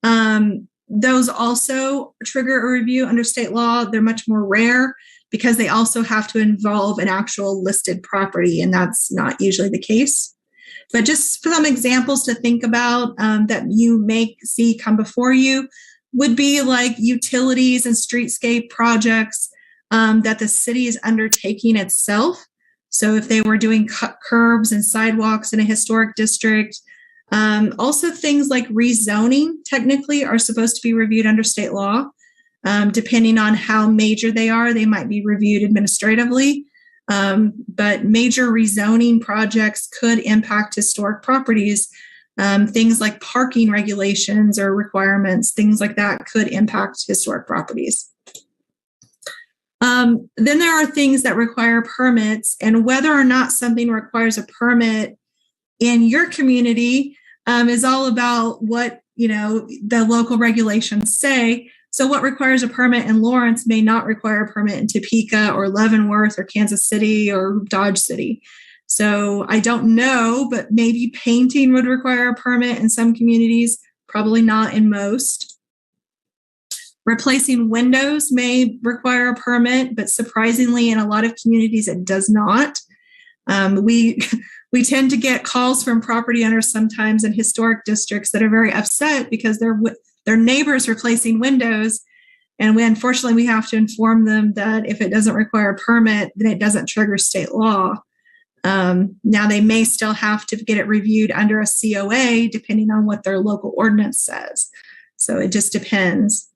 those also trigger a review under state law. They're much more rare because they also have to involve an actual listed property, and that's not usually the case. But just some examples to think about that you may see come before you would be like utilities and streetscape projects that the city is undertaking itself. So if they were doing curbs and sidewalks in a historic district, also things like rezoning technically are supposed to be reviewed under state law. Depending on how major they are, they might be reviewed administratively. But major rezoning projects could impact historic properties. Things like parking regulations or requirements, things like that could impact historic properties. Then there are things that require permits, and whether or not something requires a permit in your community is all about what the local regulations say. So what requires a permit in Lawrence may not require a permit in Topeka or Leavenworth or Kansas City or Dodge City. So I don't know, but maybe painting would require a permit in some communities, probably not in most. Replacing windows may require a permit, but surprisingly, in a lot of communities, it does not. We tend to get calls from property owners sometimes in historic districts that are very upset because their neighbors replacing windows, and unfortunately we have to inform them that if it doesn't require a permit, then it doesn't trigger state law. Now they may still have to get it reviewed under a COA depending on what their local ordinance says. So it just depends.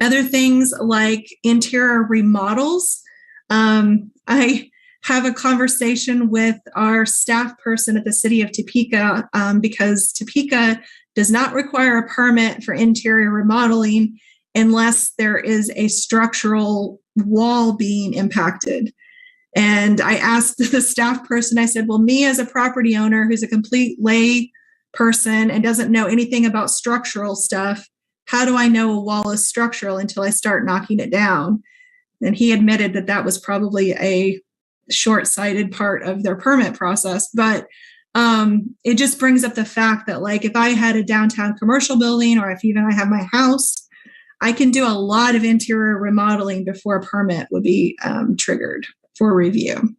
Other things like interior remodels. I have a conversation with our staff person at the city of Topeka because Topeka does not require a permit for interior remodeling unless there is a structural wall being impacted. And I asked the staff person, I said, well, me as a property owner who's a complete lay person and doesn't know anything about structural stuff, how do I know a wall is structural until I start knocking it down? And he admitted that that was probably a short-sighted part of their permit process. But it just brings up the fact that, like, if I had a downtown commercial building, or if even I have my house, I can do a lot of interior remodeling before a permit would be triggered for review.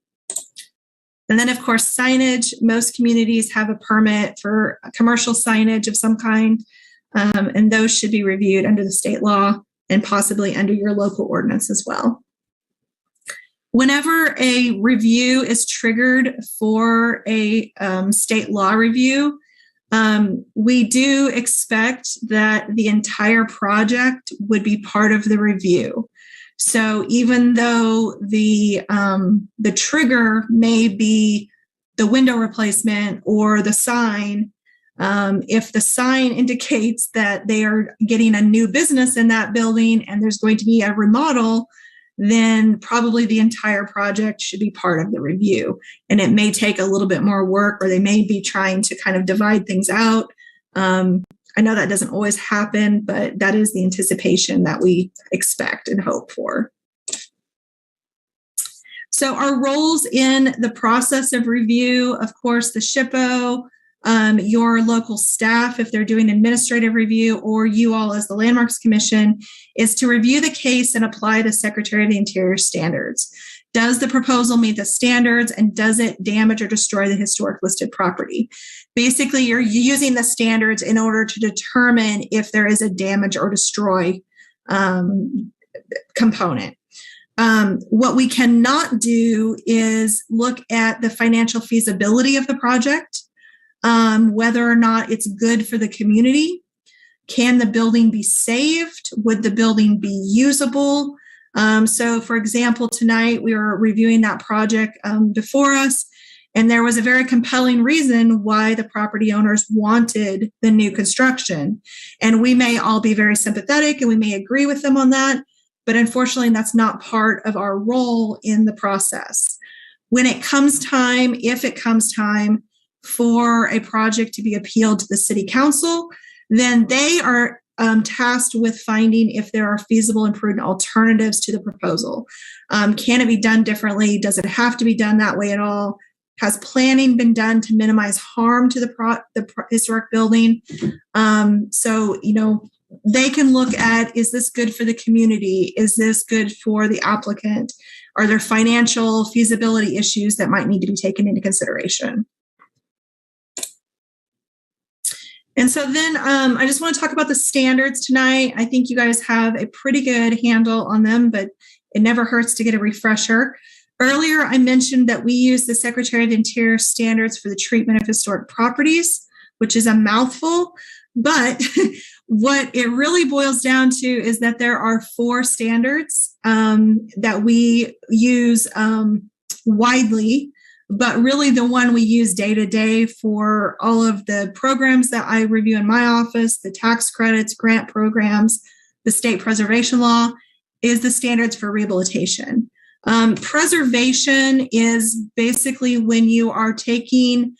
And then, of course, signage. Most communities have a permit for commercial signage of some kind, and those should be reviewed under the state law and possibly under your local ordinance as well. Whenever a review is triggered for a state law review, we do expect that the entire project would be part of the review. So even though the trigger may be the window replacement or the sign, if the sign indicates that they are getting a new business in that building and there's going to be a remodel, then probably the entire project should be part of the review. And it may take a little bit more work, or they may be trying to kind of divide things out. I know that doesn't always happen, but that is the anticipation that we expect and hope for. So our roles in the process of review, of course, the SHPO, your local staff, if they're doing administrative review, or you all as the Landmarks Commission, is to review the case and apply the Secretary of the Interior standards. Does the proposal meet the standards, and does it damage or destroy the historic listed property? Basically, you're using the standards in order to determine if there is a damage or destroy component. What we cannot do is look at the financial feasibility of the project, whether or not it's good for the community. Can the building be saved? Would the building be usable? So, for example, tonight we were reviewing that project before us, and there was a very compelling reason why the property owners wanted the new construction. And we may all be very sympathetic and we may agree with them on that, but unfortunately, that's not part of our role in the process. when it comes time, if it comes time for a project to be appealed to the city council, then they are tasked with finding if there are feasible and prudent alternatives to the proposal. Can it be done differently? Does it have to be done that way at all? Has planning been done to minimize harm to the historic building? So, they can look at, is this good for the community? Is this good for the applicant? Are there financial feasibility issues that might need to be taken into consideration? And so then I just want to talk about the standards tonight. I think you guys have a pretty good handle on them, but it never hurts to get a refresher. Earlier, I mentioned that we use the Secretary of the Interior standards for the treatment of historic properties, which is a mouthful, but what it really boils down to is that there are 4 standards that we use widely, but really the one we use day to day for all of the programs that I review in my office, the tax credits, grant programs, the state preservation law, is the standards for rehabilitation. Preservation is basically when you are taking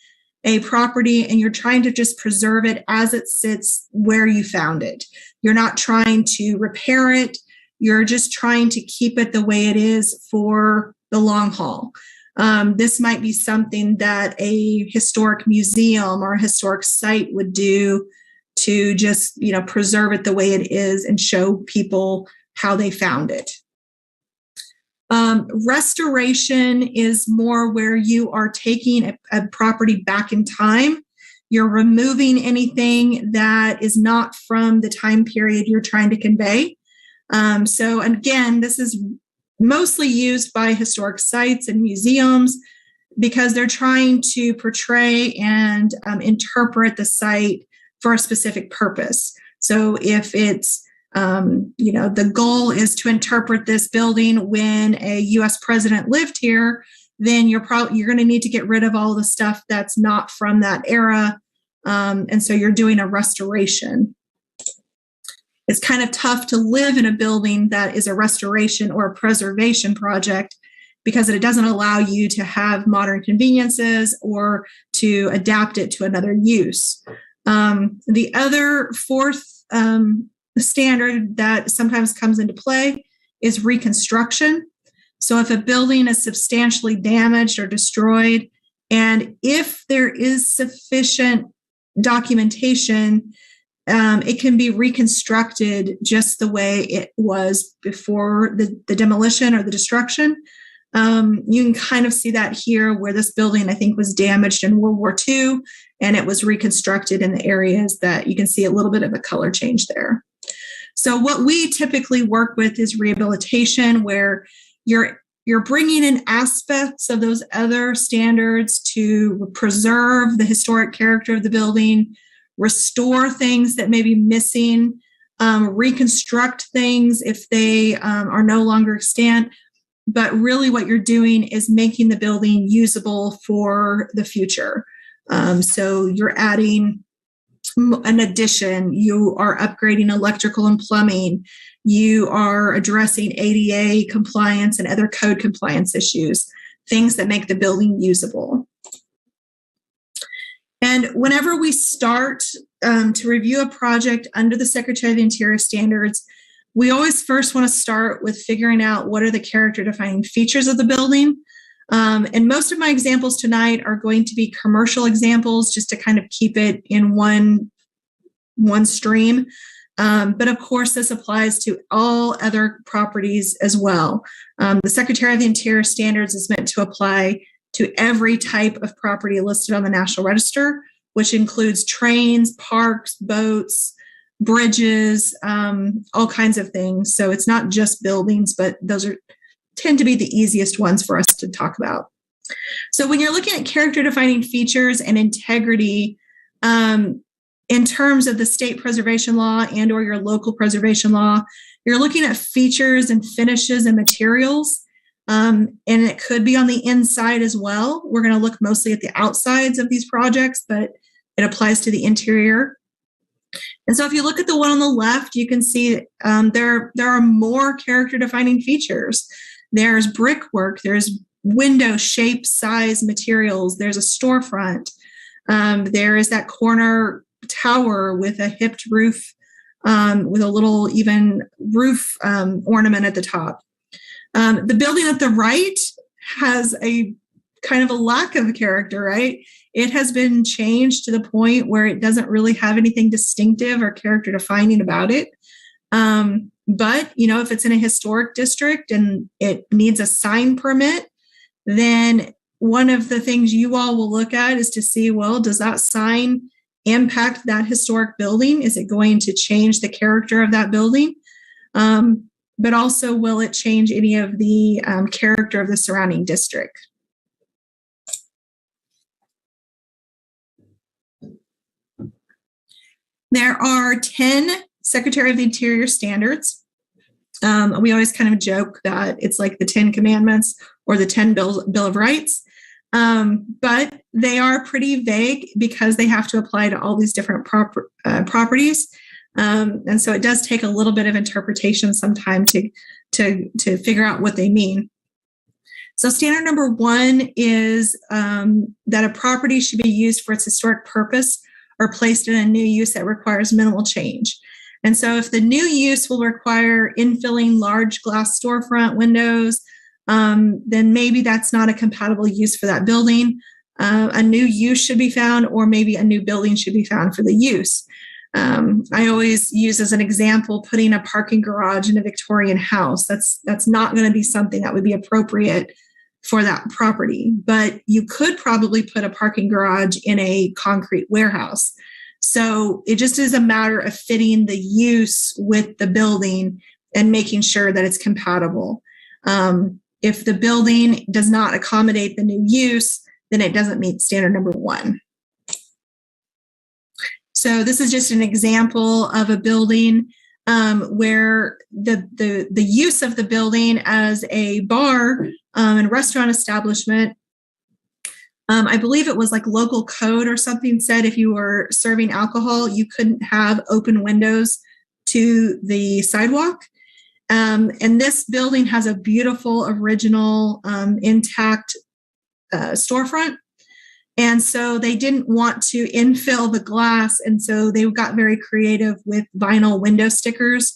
a property and you're trying to just preserve it as it sits where you found it. You're not trying to repair it. You're just trying to keep it the way it is for the long haul. This might be something that a historic museum or a historic site would do to just, preserve it the way it is and show people how they found it. Restoration is more where you are taking a property back in time. You're removing anything that is not from the time period you're trying to convey. So again, this is mostly used by historic sites and museums because they're trying to portray and interpret the site for a specific purpose. So if it's the goal is to interpret this building when a U.S. president lived here, then you're going to need to get rid of all the stuff that's not from that era, and so you're doing a restoration. It's kind of tough to live in a building that is a restoration or a preservation project because it doesn't allow you to have modern conveniences or to adapt it to another use. The other 4th standard that sometimes comes into play is reconstruction. So if a building is substantially damaged or destroyed, and if there is sufficient documentation, it can be reconstructed just the way it was before the demolition or the destruction. You can kind of see that here where this building, I think, was damaged in World War II, and it was reconstructed in the areas that you can see a little bit of a color change there. So what we typically work with is rehabilitation, where you're bringing in aspects of those other standards to preserve the historic character of the building, restore things that may be missing, reconstruct things if they are no longer extant. But really what you're doing is making the building usable for the future. So you're adding an addition, you are upgrading electrical and plumbing, you are addressing ADA compliance and other code compliance issues, things that make the building usable. And whenever we start to review a project under the Secretary of the Interior standards, we always first want to start with figuring out what are the character defining features of the building. And most of my examples tonight are going to be commercial examples just to kind of keep it in one stream. But of course, this applies to all other properties as well. The Secretary of the Interior standards is meant to apply to every type of property listed on the National Register, which includes trains, parks, boats, bridges, all kinds of things. So it's not just buildings, but those tend to be the easiest ones for us to talk about. So when you're looking at character defining features and integrity, in terms of the state preservation law and or your local preservation law, you're looking at features and finishes and materials. And it could be on the inside as well. We're going to look mostly at the outsides of these projects, but it applies to the interior. And so if you look at the one on the left, you can see there are more character defining features. There's brickwork, there's window shape, size, materials. There's a storefront. There is that corner tower with a hipped roof, with a little even roof ornament at the top. The building at the right has a kind of a lack of character, right? It has been changed to the point where it doesn't really have anything distinctive or character defining about it. But, if it's in a historic district and it needs a sign permit, then one of the things you all will look at is to see, well, does that sign impact that historic building? Is it going to change the character of that building? But also, will it change any of the character of the surrounding district? There are 10 Secretary of the Interior standards. We always kind of joke that it's like the 10 Commandments or the 10 Bill of Rights, but they are pretty vague because they have to apply to all these different properties. And so it does take a little bit of interpretation sometime to figure out what they mean. So standard number 1 is that a property should be used for its historic purpose or placed in a new use that requires minimal change. And so if the new use will require infilling large glass storefront windows, then maybe that's not a compatible use for that building. A new use should be found, or maybe a new building should be found for the use. I always use as an example putting a parking garage in a Victorian house. That's not going to be something that would be appropriate for that property, but you could probably put a parking garage in a concrete warehouse. So it just is a matter of fitting the use with the building and making sure that it's compatible. If the building does not accommodate the new use, then it doesn't meet standard number 1. So this is just an example of a building where the use of the building as a bar and restaurant establishment, I believe it was like local code or something said if you were serving alcohol, you couldn't have open windows to the sidewalk. And this building has a beautiful, original, intact storefront. And so they didn't want to infill the glass. And so they got very creative with vinyl window stickers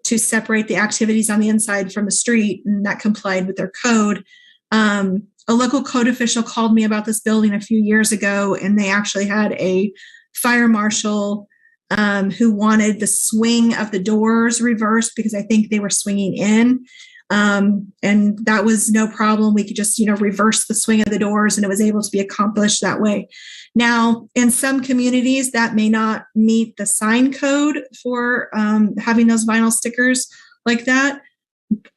to separate the activities on the inside from the street. And that complied with their code. A local code official called me about this building a few years ago, and they actually had a fire marshal who wanted the swing of the doors reversed because I think they were swinging in. And that was no problem. We could just, reverse the swing of the doors, and it was able to be accomplished that way. Now, in some communities, that may not meet the sign code for having those vinyl stickers like that.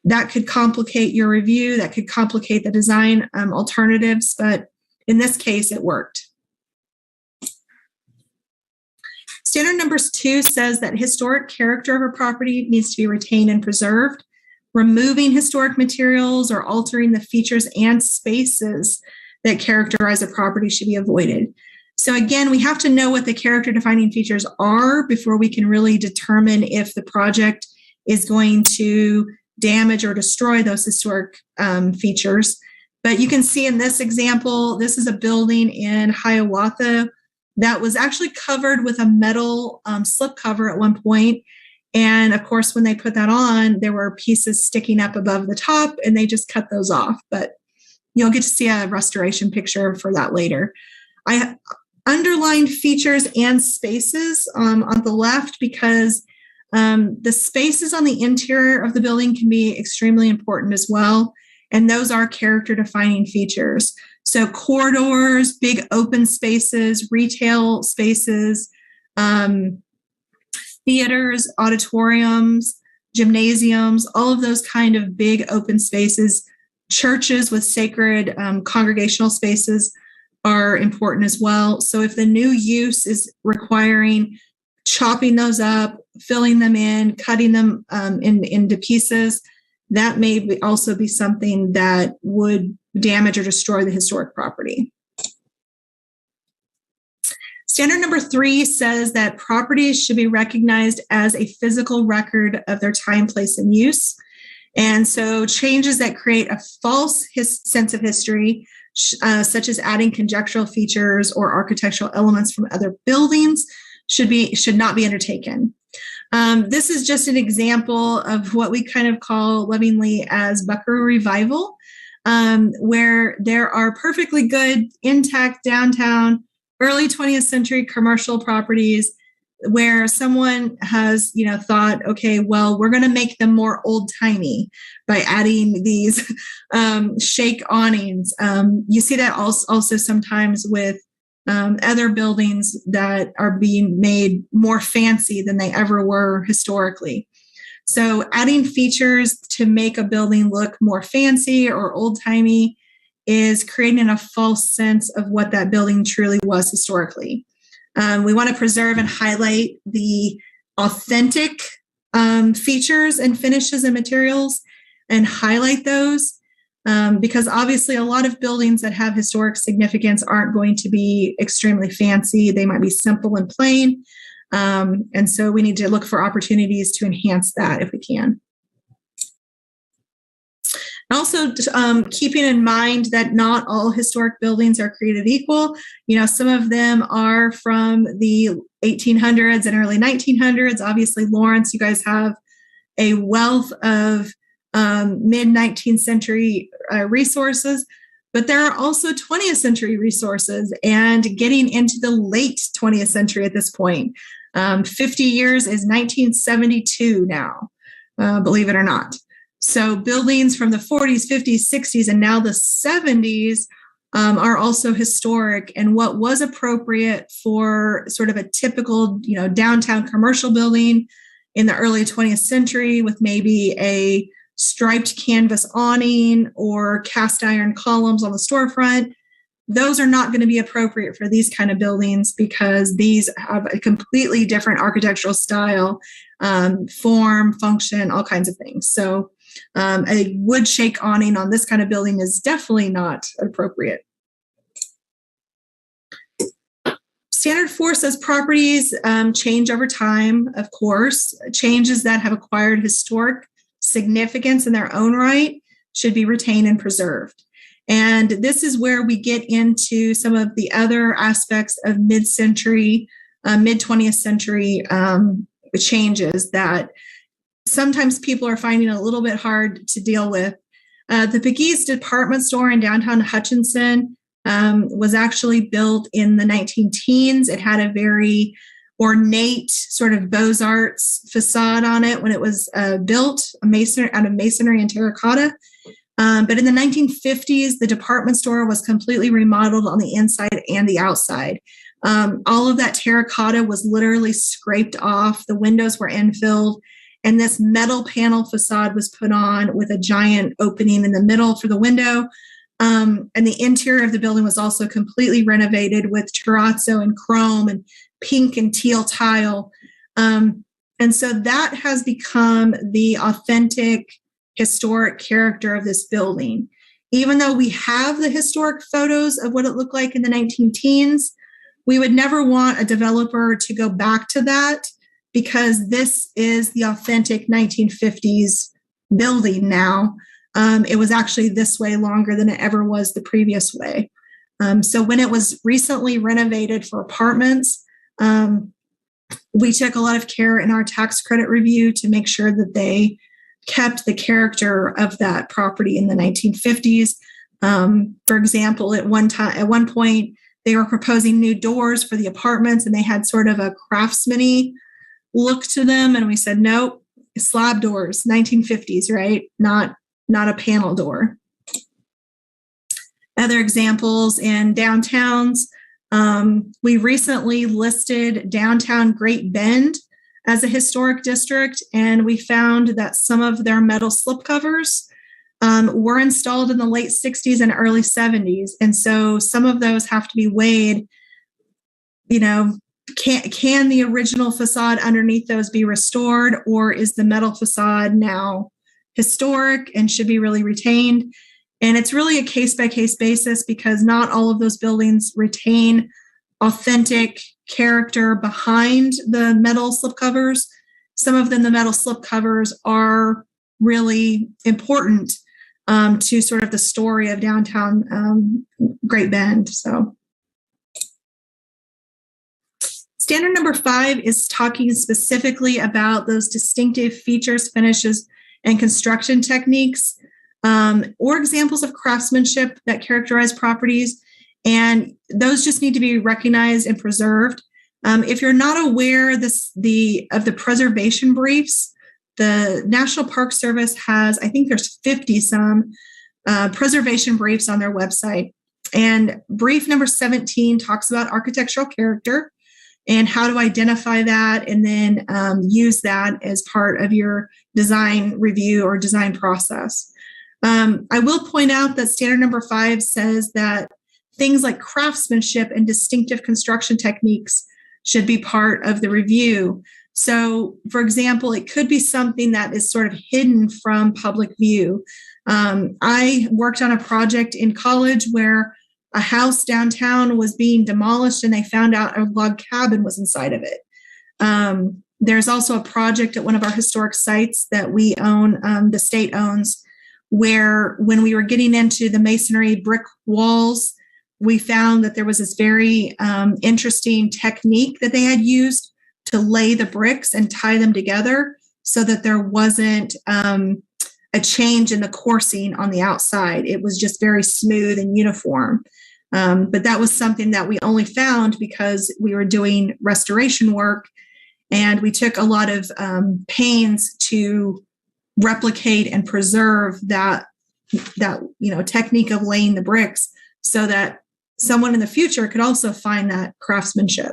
That could complicate your review. That could complicate the design alternatives. But in this case, it worked. Standard number 2 says that historic character of a property needs to be retained and preserved. Removing historic materials or altering the features and spaces that characterize a property should be avoided. So again, we have to know what the character defining features are before we can really determine if the project is going to damage or destroy those historic features. But you can see in this example, this is a building in Hiawatha that was actually covered with a metal slip cover at one point. And of course, when they put that on, there were pieces sticking up above the top, and they just cut those off. But you'll get to see a restoration picture for that later. I underlined features and spaces on the left because the spaces on the interior of the building can be extremely important as well. And those are character defining features. So corridors, big open spaces, retail spaces, theaters, auditoriums, gymnasiums, all of those kind of big open spaces, churches with sacred congregational spaces are important as well. So if the new use is requiring chopping those up, filling them in, cutting them into pieces, that may also be something that would damage or destroy the historic property. Standard number 3 says that properties should be recognized as a physical record of their time, place, and use. And so changes that create a false sense of history, such as adding conjectural features or architectural elements from other buildings, should not be undertaken. This is just an example of what we kind of call lovingly as Buckaroo Revival, where there are perfectly good, intact downtown, early 20th century commercial properties where someone has, thought, okay, well, we're going to make them more old-timey by adding these shake awnings. You see that also sometimes with other buildings that are being made more fancy than they ever were historically. So adding features to make a building look more fancy or old-timey is creating a false sense of what that building truly was historically. We want to preserve and highlight the authentic features and finishes and materials and highlight those because obviously a lot of buildings that have historic significance aren't going to be extremely fancy. They might be simple and plain. And so we need to look for opportunities to enhance that if we can. Also, keeping in mind that not all historic buildings are created equal. Some of them are from the 1800s and early 1900s. Obviously, Lawrence, you guys have a wealth of mid-19th century resources, but there are also 20th century resources and getting into the late 20th century at this point. 50 years is 1972 now, believe it or not. So buildings from the 40s, 50s, 60s, and now the 70s are also historic. And what was appropriate for sort of a typical, downtown commercial building in the early 20th century with maybe a striped canvas awning or cast iron columns on the storefront, those are not going to be appropriate for these kind of buildings because these have a completely different architectural style, form, function, all kinds of things. So a wood shake awning on this kind of building is definitely not appropriate. Standard 4 says properties change over time, of course. Changes that have acquired historic significance in their own right should be retained and preserved. And this is where we get into some of the other aspects of mid-century, mid-20th century changes that sometimes people are finding a little bit hard to deal with. The Pegues department store in downtown Hutchinson was actually built in the 19-teens. It had a very ornate sort of Beaux-Arts facade on it when it was built, out of masonry and terracotta. But in the 1950s, the department store was completely remodeled on the inside and the outside. All of that terracotta was literally scraped off. The windows were infilled. And this metal panel facade was put on with a giant opening in the middle for the window. And the interior of the building was also completely renovated with terrazzo and chrome and pink and teal tile. And so that has become the authentic historic character of this building. Even though we have the historic photos of what it looked like in the 19-teens, we would never want a developer to go back to that because this is the authentic 1950s building now. It was actually this way longer than it ever was the previous way. So when it was recently renovated for apartments, we took a lot of care in our tax credit review to make sure that they kept the character of that property in the 1950s. For example, at one point, they were proposing new doors for the apartments and they had sort of a craftsman-y look to them. And we said, nope, slab doors, 1950s, right? Not a panel door. Other examples in downtowns, we recently listed downtown Great Bend as a historic district, and we found that some of their metal slipcovers were installed in the late 60s and early 70s. And so some of those have to be weighed. Can the original facade underneath those be restored, or is the metal facade now historic and should be really retained? And it's really a case-by-case basis because not all of those buildings retain authentic character behind the metal slipcovers. Some of them, the metal slipcovers are really important to sort of the story of downtown Great Bend. So standard number 5 is talking specifically about those distinctive features, finishes, and construction techniques, or examples of craftsmanship that characterize properties. And those just need to be recognized and preserved. If you're not aware of the preservation briefs, the National Park Service has, I think there's 50 some preservation briefs on their website. And brief number 17 talks about architectural character and how to identify that and then use that as part of your design review or design process. I will point out that standard number 5 says that things like craftsmanship and distinctive construction techniques should be part of the review. So, for example, it could be something that is sort of hidden from public view. I worked on a project in college where a house downtown was being demolished and they found out a log cabin was inside of it. There's also a project at one of our historic sites that we own, the state owns, where when we were getting into the masonry brick walls, we found that there was this very interesting technique that they had used to lay the bricks and tie them together so that there wasn't a change in the coursing on the outside. It was just very smooth and uniform. But that was something that we only found because we were doing restoration work and we took a lot of pains to replicate and preserve that technique of laying the bricks so that someone in the future could also find that craftsmanship.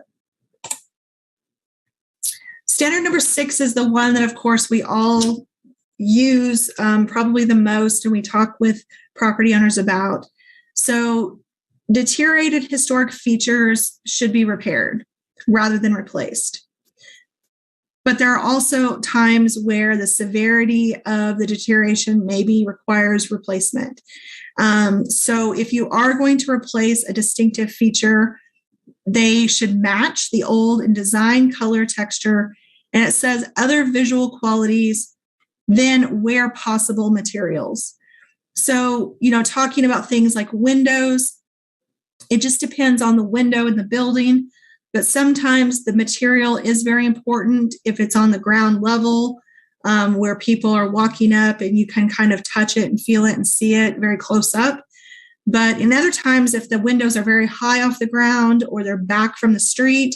Standard number 6 is the one that, of course, we all use probably the most and we talk with property owners about. So deteriorated historic features should be repaired rather than replaced. But there are also times where the severity of the deterioration maybe requires replacement. So if you are going to replace a distinctive feature, they should match the old in design, color, texture, and it says other visual qualities, then where possible materials. So, talking about things like windows, it just depends on the window in the building, but sometimes the material is very important if it's on the ground level, where people are walking up and you can kind of touch it and feel it and see it very close up. But in other times, if the windows are very high off the ground or they're back from the street,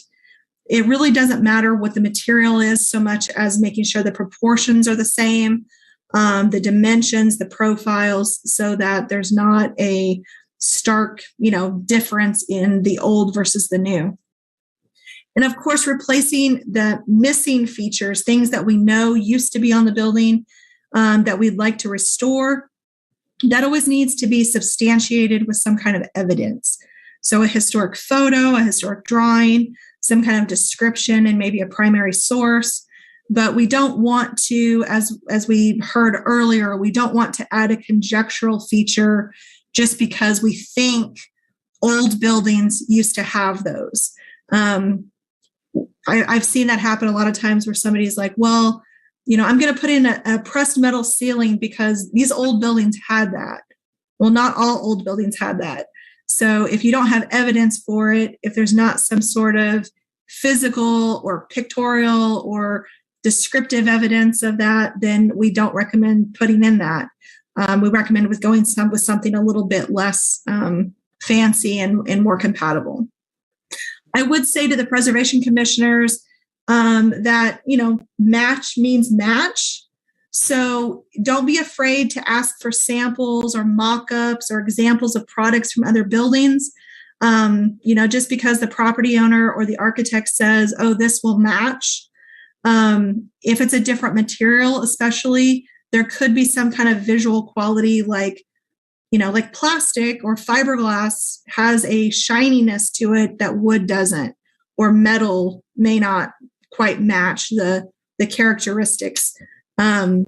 it really doesn't matter what the material is so much as making sure the proportions are the same, the dimensions, the profiles, so that there's not a stark, difference in the old versus the new. And of course, replacing the missing features, things that we know used to be on the building that we'd like to restore, that always needs to be substantiated with some kind of evidence. So a historic photo, a historic drawing, some kind of description, and maybe a primary source. But we don't want to, as we heard earlier, we don't want to add a conjectural feature just because we think old buildings used to have those. I've seen that happen a lot of times where somebody's like, well, I'm going to put in a pressed metal ceiling because these old buildings had that. Well, not all old buildings had that. So if you don't have evidence for it, if there's not some sort of physical or pictorial or descriptive evidence of that, then we don't recommend putting in that. We recommend going with something a little bit less fancy and more compatible. I would say to the preservation commissioners that, match means match. So don't be afraid to ask for samples or mock-ups or examples of products from other buildings. Just because the property owner or the architect says, oh, this will match. If it's a different material, especially, there could be some kind of visual quality like plastic or fiberglass has a shininess to it that wood doesn't, or metal may not quite match the characteristics.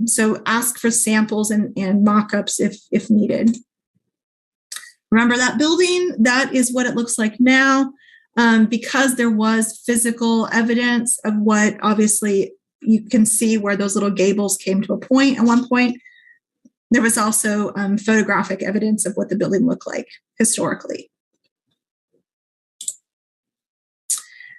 So ask for samples and mock-ups if needed. Remember that building, that is what it looks like now, because there was physical evidence of what obviously, you can see where those little gables came to a point at one point. There was also photographic evidence of what the building looked like historically.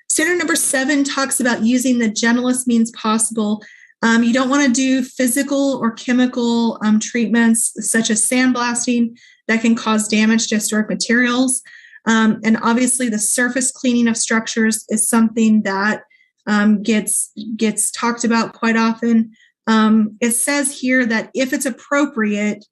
Standard number 7 talks about using the gentlest means possible. You don't want to do physical or chemical treatments such as sandblasting that can cause damage to historic materials. And obviously the surface cleaning of structures is something that gets talked about quite often. It says here that if it's appropriate,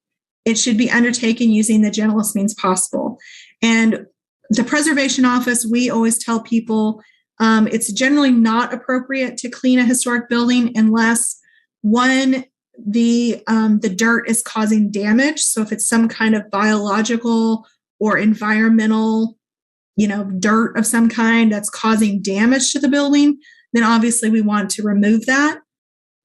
it should be undertaken using the gentlest means possible. And the preservation office, we always tell people it's generally not appropriate to clean a historic building unless, one, the dirt is causing damage. So if it's some kind of biological or environmental, dirt of some kind that's causing damage to the building, then obviously we want to remove that.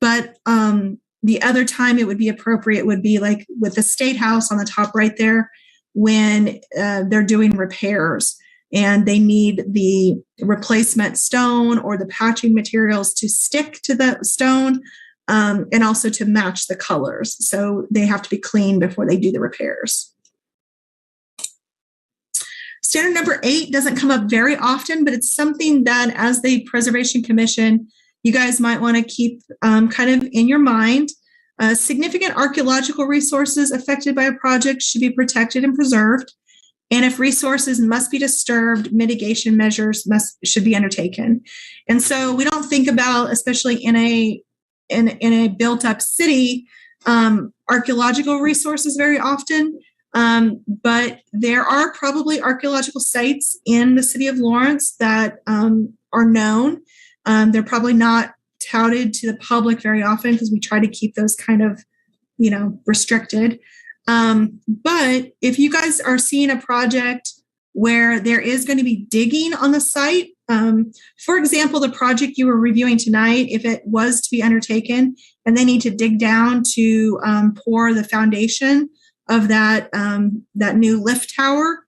But the other time it would be appropriate would be like with the State House on the top right there, when they're doing repairs and they need the replacement stone or the patching materials to stick to the stone and also to match the colors. So they have to be clean before they do the repairs. Standard number 8 doesn't come up very often, but it's something that as the Preservation Commission, you guys might want to keep kind of in your mind. Significant archaeological resources affected by a project should be protected and preserved. And if resources must be disturbed, mitigation measures should be undertaken. And so we don't think about, especially in a built-up city, archaeological resources very often. But there are probably archaeological sites in the city of Lawrence that are known. They're probably not touted to the public very often because we try to keep those kind of, restricted. But if you guys are seeing a project where there is going to be digging on the site, for example, the project you were reviewing tonight, if it was to be undertaken and they need to dig down to pour the foundation of that new lift tower,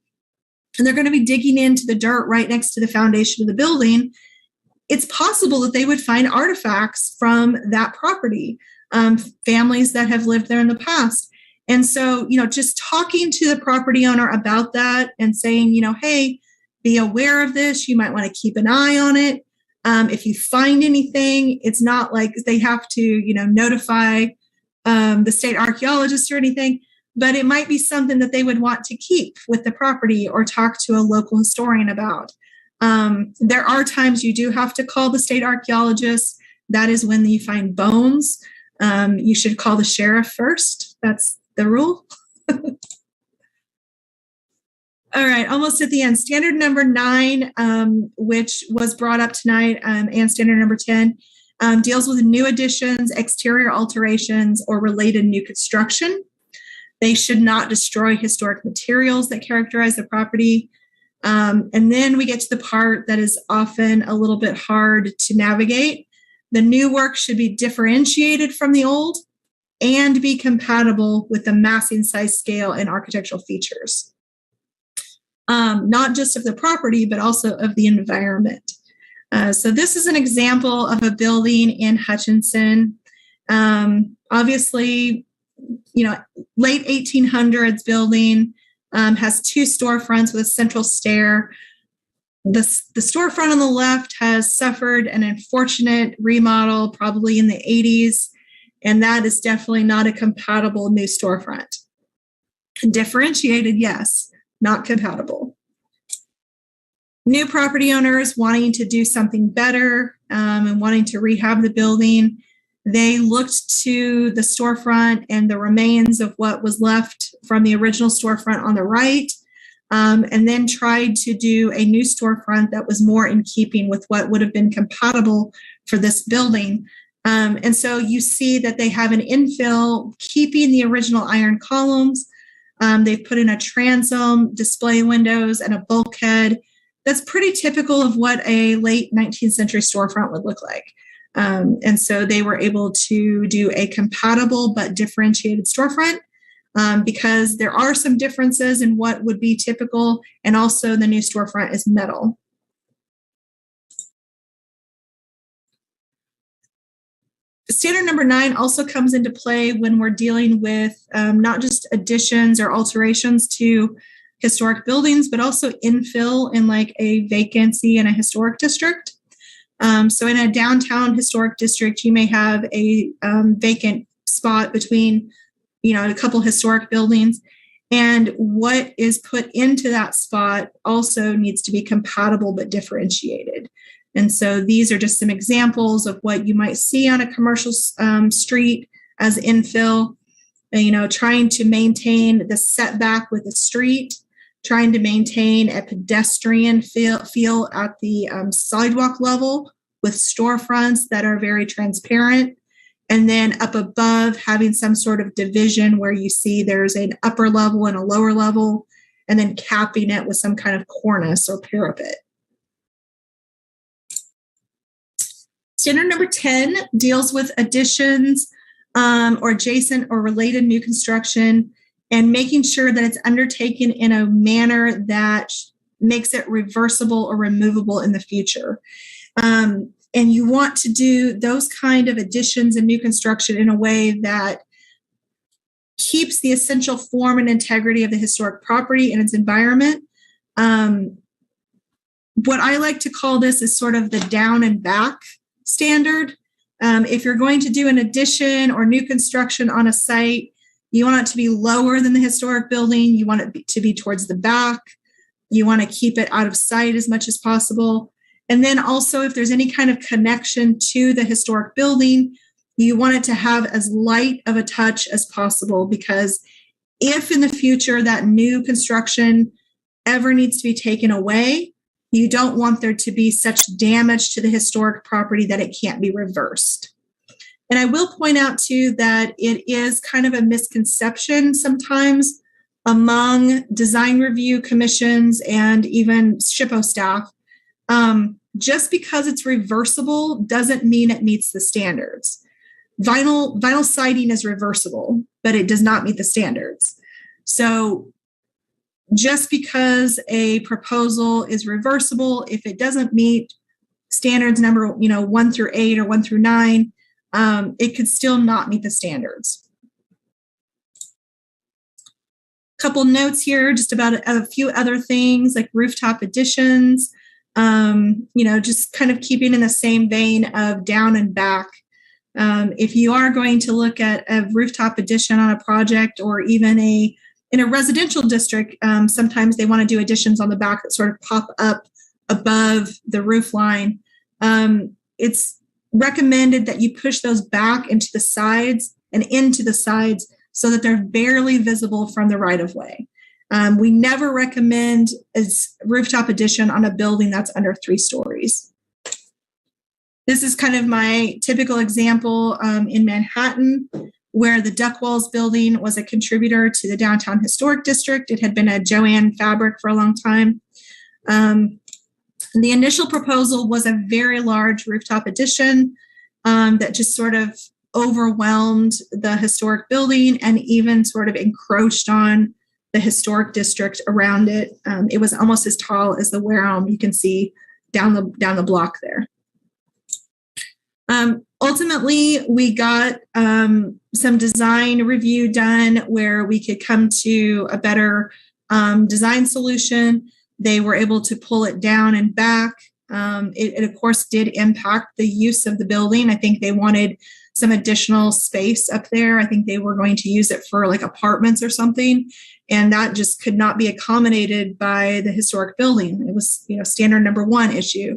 and they're going to be digging into the dirt right next to the foundation of the building, it's possible that they would find artifacts from that property, families that have lived there in the past. And so, just talking to the property owner about that and saying, hey, be aware of this. You might want to keep an eye on it. If you find anything, it's not like they have to, notify the state archaeologist or anything, but it might be something that they would want to keep with the property or talk to a local historian about. There are times you do have to call the state archaeologist. That is when you find bones. You should call the sheriff first. That's the rule. All right, almost at the end. Standard number 9, which was brought up tonight, and standard number 10, deals with new additions, exterior alterations, or related new construction. They should not destroy historic materials that characterize the property. And then we get to the part that is often a little bit hard to navigate. The new work should be differentiated from the old and be compatible with the massing, size, scale, and architectural features. Not just of the property, but also of the environment. So this is an example of a building in Hutchinson. Obviously, late 1800s building, has 2 storefronts with a central stair. The storefront on the left has suffered an unfortunate remodel, probably in the 80s, and that is definitely not a compatible new storefront. Differentiated, yes, not compatible. New property owners wanting to do something better and wanting to rehab the building, they looked to the storefront and the remains of what was left from the original storefront on the right, and then tried to do a new storefront that was more in keeping with what would have been compatible for this building. And so you see that they have an infill keeping the original iron columns. They've put in a transom, display windows, and a bulkhead. That's pretty typical of what a late 19th century storefront would look like. And so they were able to do a compatible but differentiated storefront because there are some differences in what would be typical, and also the new storefront is metal. Standard number 9 also comes into play when we're dealing with not just additions or alterations to historic buildings, but also infill in like a vacancy in a historic district. So in a downtown historic district, you may have a vacant spot between, a couple historic buildings. And what is put into that spot also needs to be compatible but differentiated. And so these are just some examples of what you might see on a commercial street as infill, trying to maintain the setback with the street, trying to maintain a pedestrian feel at the sidewalk level with storefronts that are very transparent. And then up above, having some sort of division where you see there's an upper level and a lower level, and then capping it with some kind of cornice or parapet. Standard number 10 deals with additions or adjacent or related new construction and making sure that it's undertaken in a manner that makes it reversible or removable in the future. And you want to do those kind of additions and new construction in a way that keeps the essential form and integrity of the historic property and its environment. What I like to call this is sort of the down and back standard. If you're going to do an addition or new construction on a site, you want it to be lower than the historic building. You want it to be towards the back. You want to keep it out of sight as much as possible. And then also, if there's any kind of connection to the historic building, you want it to have as light of a touch as possible, because if in the future that new construction ever needs to be taken away, you don't want there to be such damage to the historic property that it can't be reversed. And I will point out too that it is kind of a misconception sometimes among design review commissions and even SHPO staff. Just because it's reversible doesn't mean it meets the standards. Vinyl siding is reversible, but it does not meet the standards. So just because a proposal is reversible, if it doesn't meet standards number 1 through 8 or 1 through 9, it could still not meet the standards. Couple notes here just about a few other things like rooftop additions, just kind of keeping in the same vein of down and back. If you are going to look at a rooftop addition on a project or even in a residential district, sometimes they want to do additions on the back that sort of pop up above the roof line. It's recommended that you push those back into the sides so that they're barely visible from the right of way. We never recommend a rooftop addition on a building that's under 3 stories. This is kind of my typical example in Manhattan, where the Duckwalls building was a contributor to the downtown historic district. It had been a Joann fabric for a long time. The initial proposal was a very large rooftop addition that just sort of overwhelmed the historic building and even sort of encroached on the historic district around it. It was almost as tall as the Wareham you can see down the block there. Ultimately, we got some design review done where we could come to a better design solution. They were able to pull it down and back. It of course did impact the use of the building. I think they wanted some additional space up there. I think they were going to use it for like apartments or something. And that just could not be accommodated by the historic building. It was, standard number 1 issue.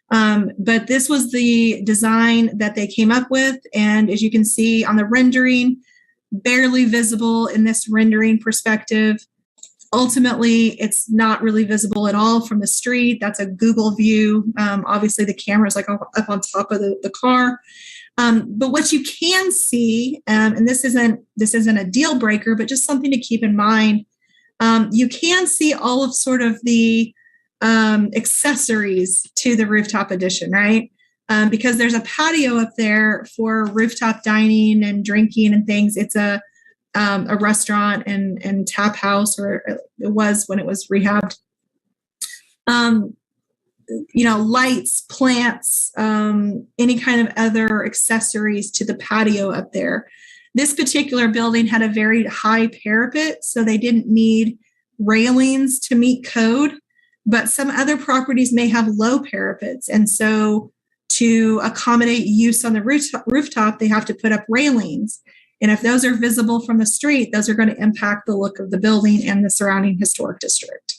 But this was the design that they came up with. And as you can see on the rendering, barely visible in this rendering perspective. Ultimately, it's not really visible at all from the street. That's a Google view. Obviously, the camera is like up on top of the car. But what you can see, and this isn't a deal breaker, but just something to keep in mind, you can see all of sort of the accessories to the rooftop addition, right? Because there's a patio up there for rooftop dining and drinking and things. It's a restaurant and tap house, or it was when it was rehabbed. lights, plants, any kind of other accessories to the patio up there. This particular building had a very high parapet, so they didn't need railings to meet code, but some other properties may have low parapets. And so to accommodate use on the rooftop, they have to put up railings. And if those are visible from the street, those are going to impact the look of the building and the surrounding historic district.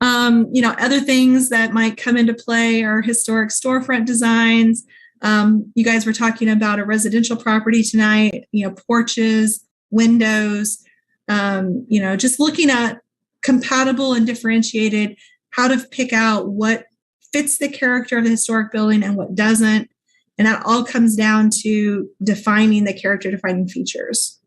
Other things that might come into play are historic storefront designs. You guys were talking about a residential property tonight, porches, windows, just looking at compatible and differentiated, how to pick out what fits the character of the historic building and what doesn't. And that all comes down to defining the character defining features.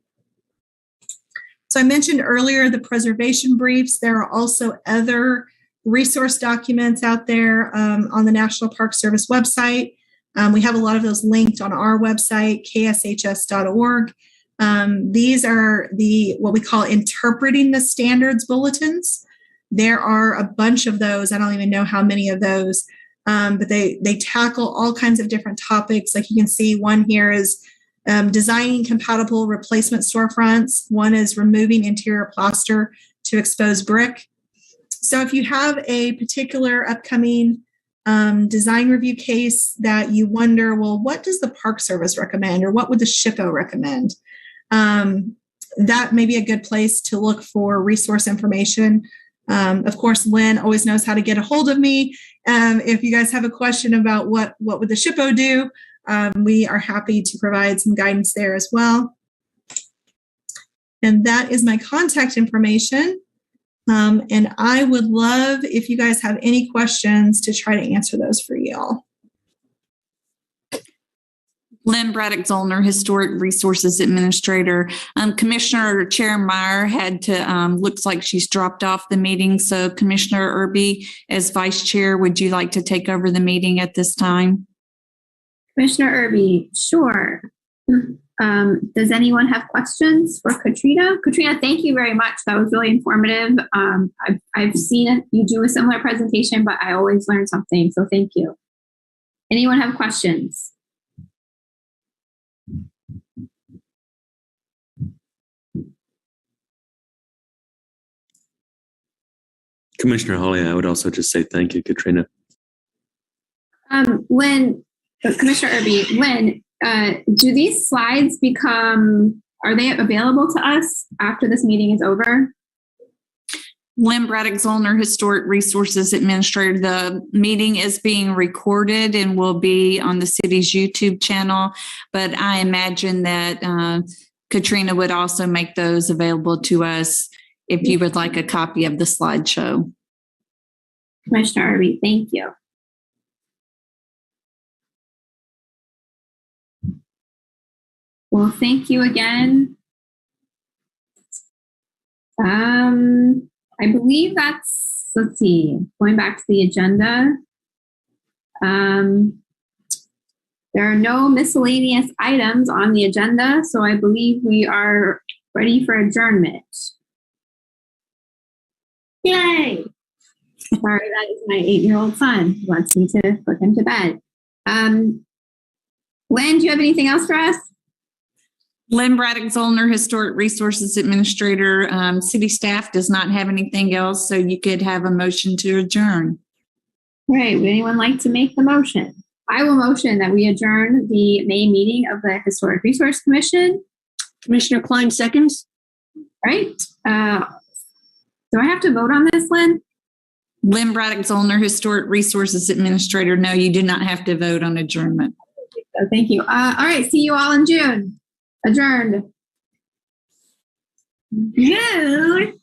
So I mentioned earlier the preservation briefs. There are also other resource documents out there on the National Park Service website. We have a lot of those linked on our website, kshs.org. These are what we call interpreting the standards bulletins. There are a bunch of those. I don't even know how many of those, but they tackle all kinds of different topics. Like you can see, one here is designing compatible replacement storefronts. One is removing interior plaster to expose brick. So if you have a particular upcoming design review case that you wonder, well, what does the Park Service recommend, or what would the SHPO recommend? That may be a good place to look for resource information. Of course, Lynn always knows how to get a hold of me. If you guys have a question about what would the SHPO do, we are happy to provide some guidance there as well. And that is my contact information. And I would love if you guys have any questions to try to answer those for y'all. Lynn Braddock-Zollner, Historic Resources Administrator. Commissioner Chair Meyer had to, looks like she's dropped off the meeting. So Commissioner Irby, as Vice Chair, would you like to take over the meeting at this time? Commissioner Irby, sure. Does anyone have questions for Katrina? Katrina, thank you very much. That was really informative. I've seen it. You do a similar presentation, but I always learn something. So thank you. Anyone have questions? Commissioner Hawley, I would also just say thank you, Katrina. Lynn, Commissioner Irby, Lynn, do these slides are they available to us after this meeting is over? Lynn Braddock-Zollner, Historic Resources Administrator. The meeting is being recorded and will be on the city's YouTube channel, but I imagine that Katrina would also make those available to us if you would like a copy of the slideshow. Commissioner Irby, thank you. Well, thank you again. I believe that's, let's see, going back to the agenda. There are no miscellaneous items on the agenda, so I believe we are ready for adjournment. Yay! Sorry, that is my 8-year-old son who wants me to put him to bed. Lynn, do you have anything else for us? Lynn Braddock-Zollner, Historic Resources Administrator. City staff does not have anything else, so you could have a motion to adjourn. All right, would anyone like to make the motion? I will motion that we adjourn the May meeting of the Historic Resource Commission. Commissioner Klein seconds. All right. Do I have to vote on this, Lynn? Lynn Braddock-Zollner, Historic Resources Administrator. No, you do not have to vote on adjournment. Thank you. All right, see you all in June. Adjourned. June.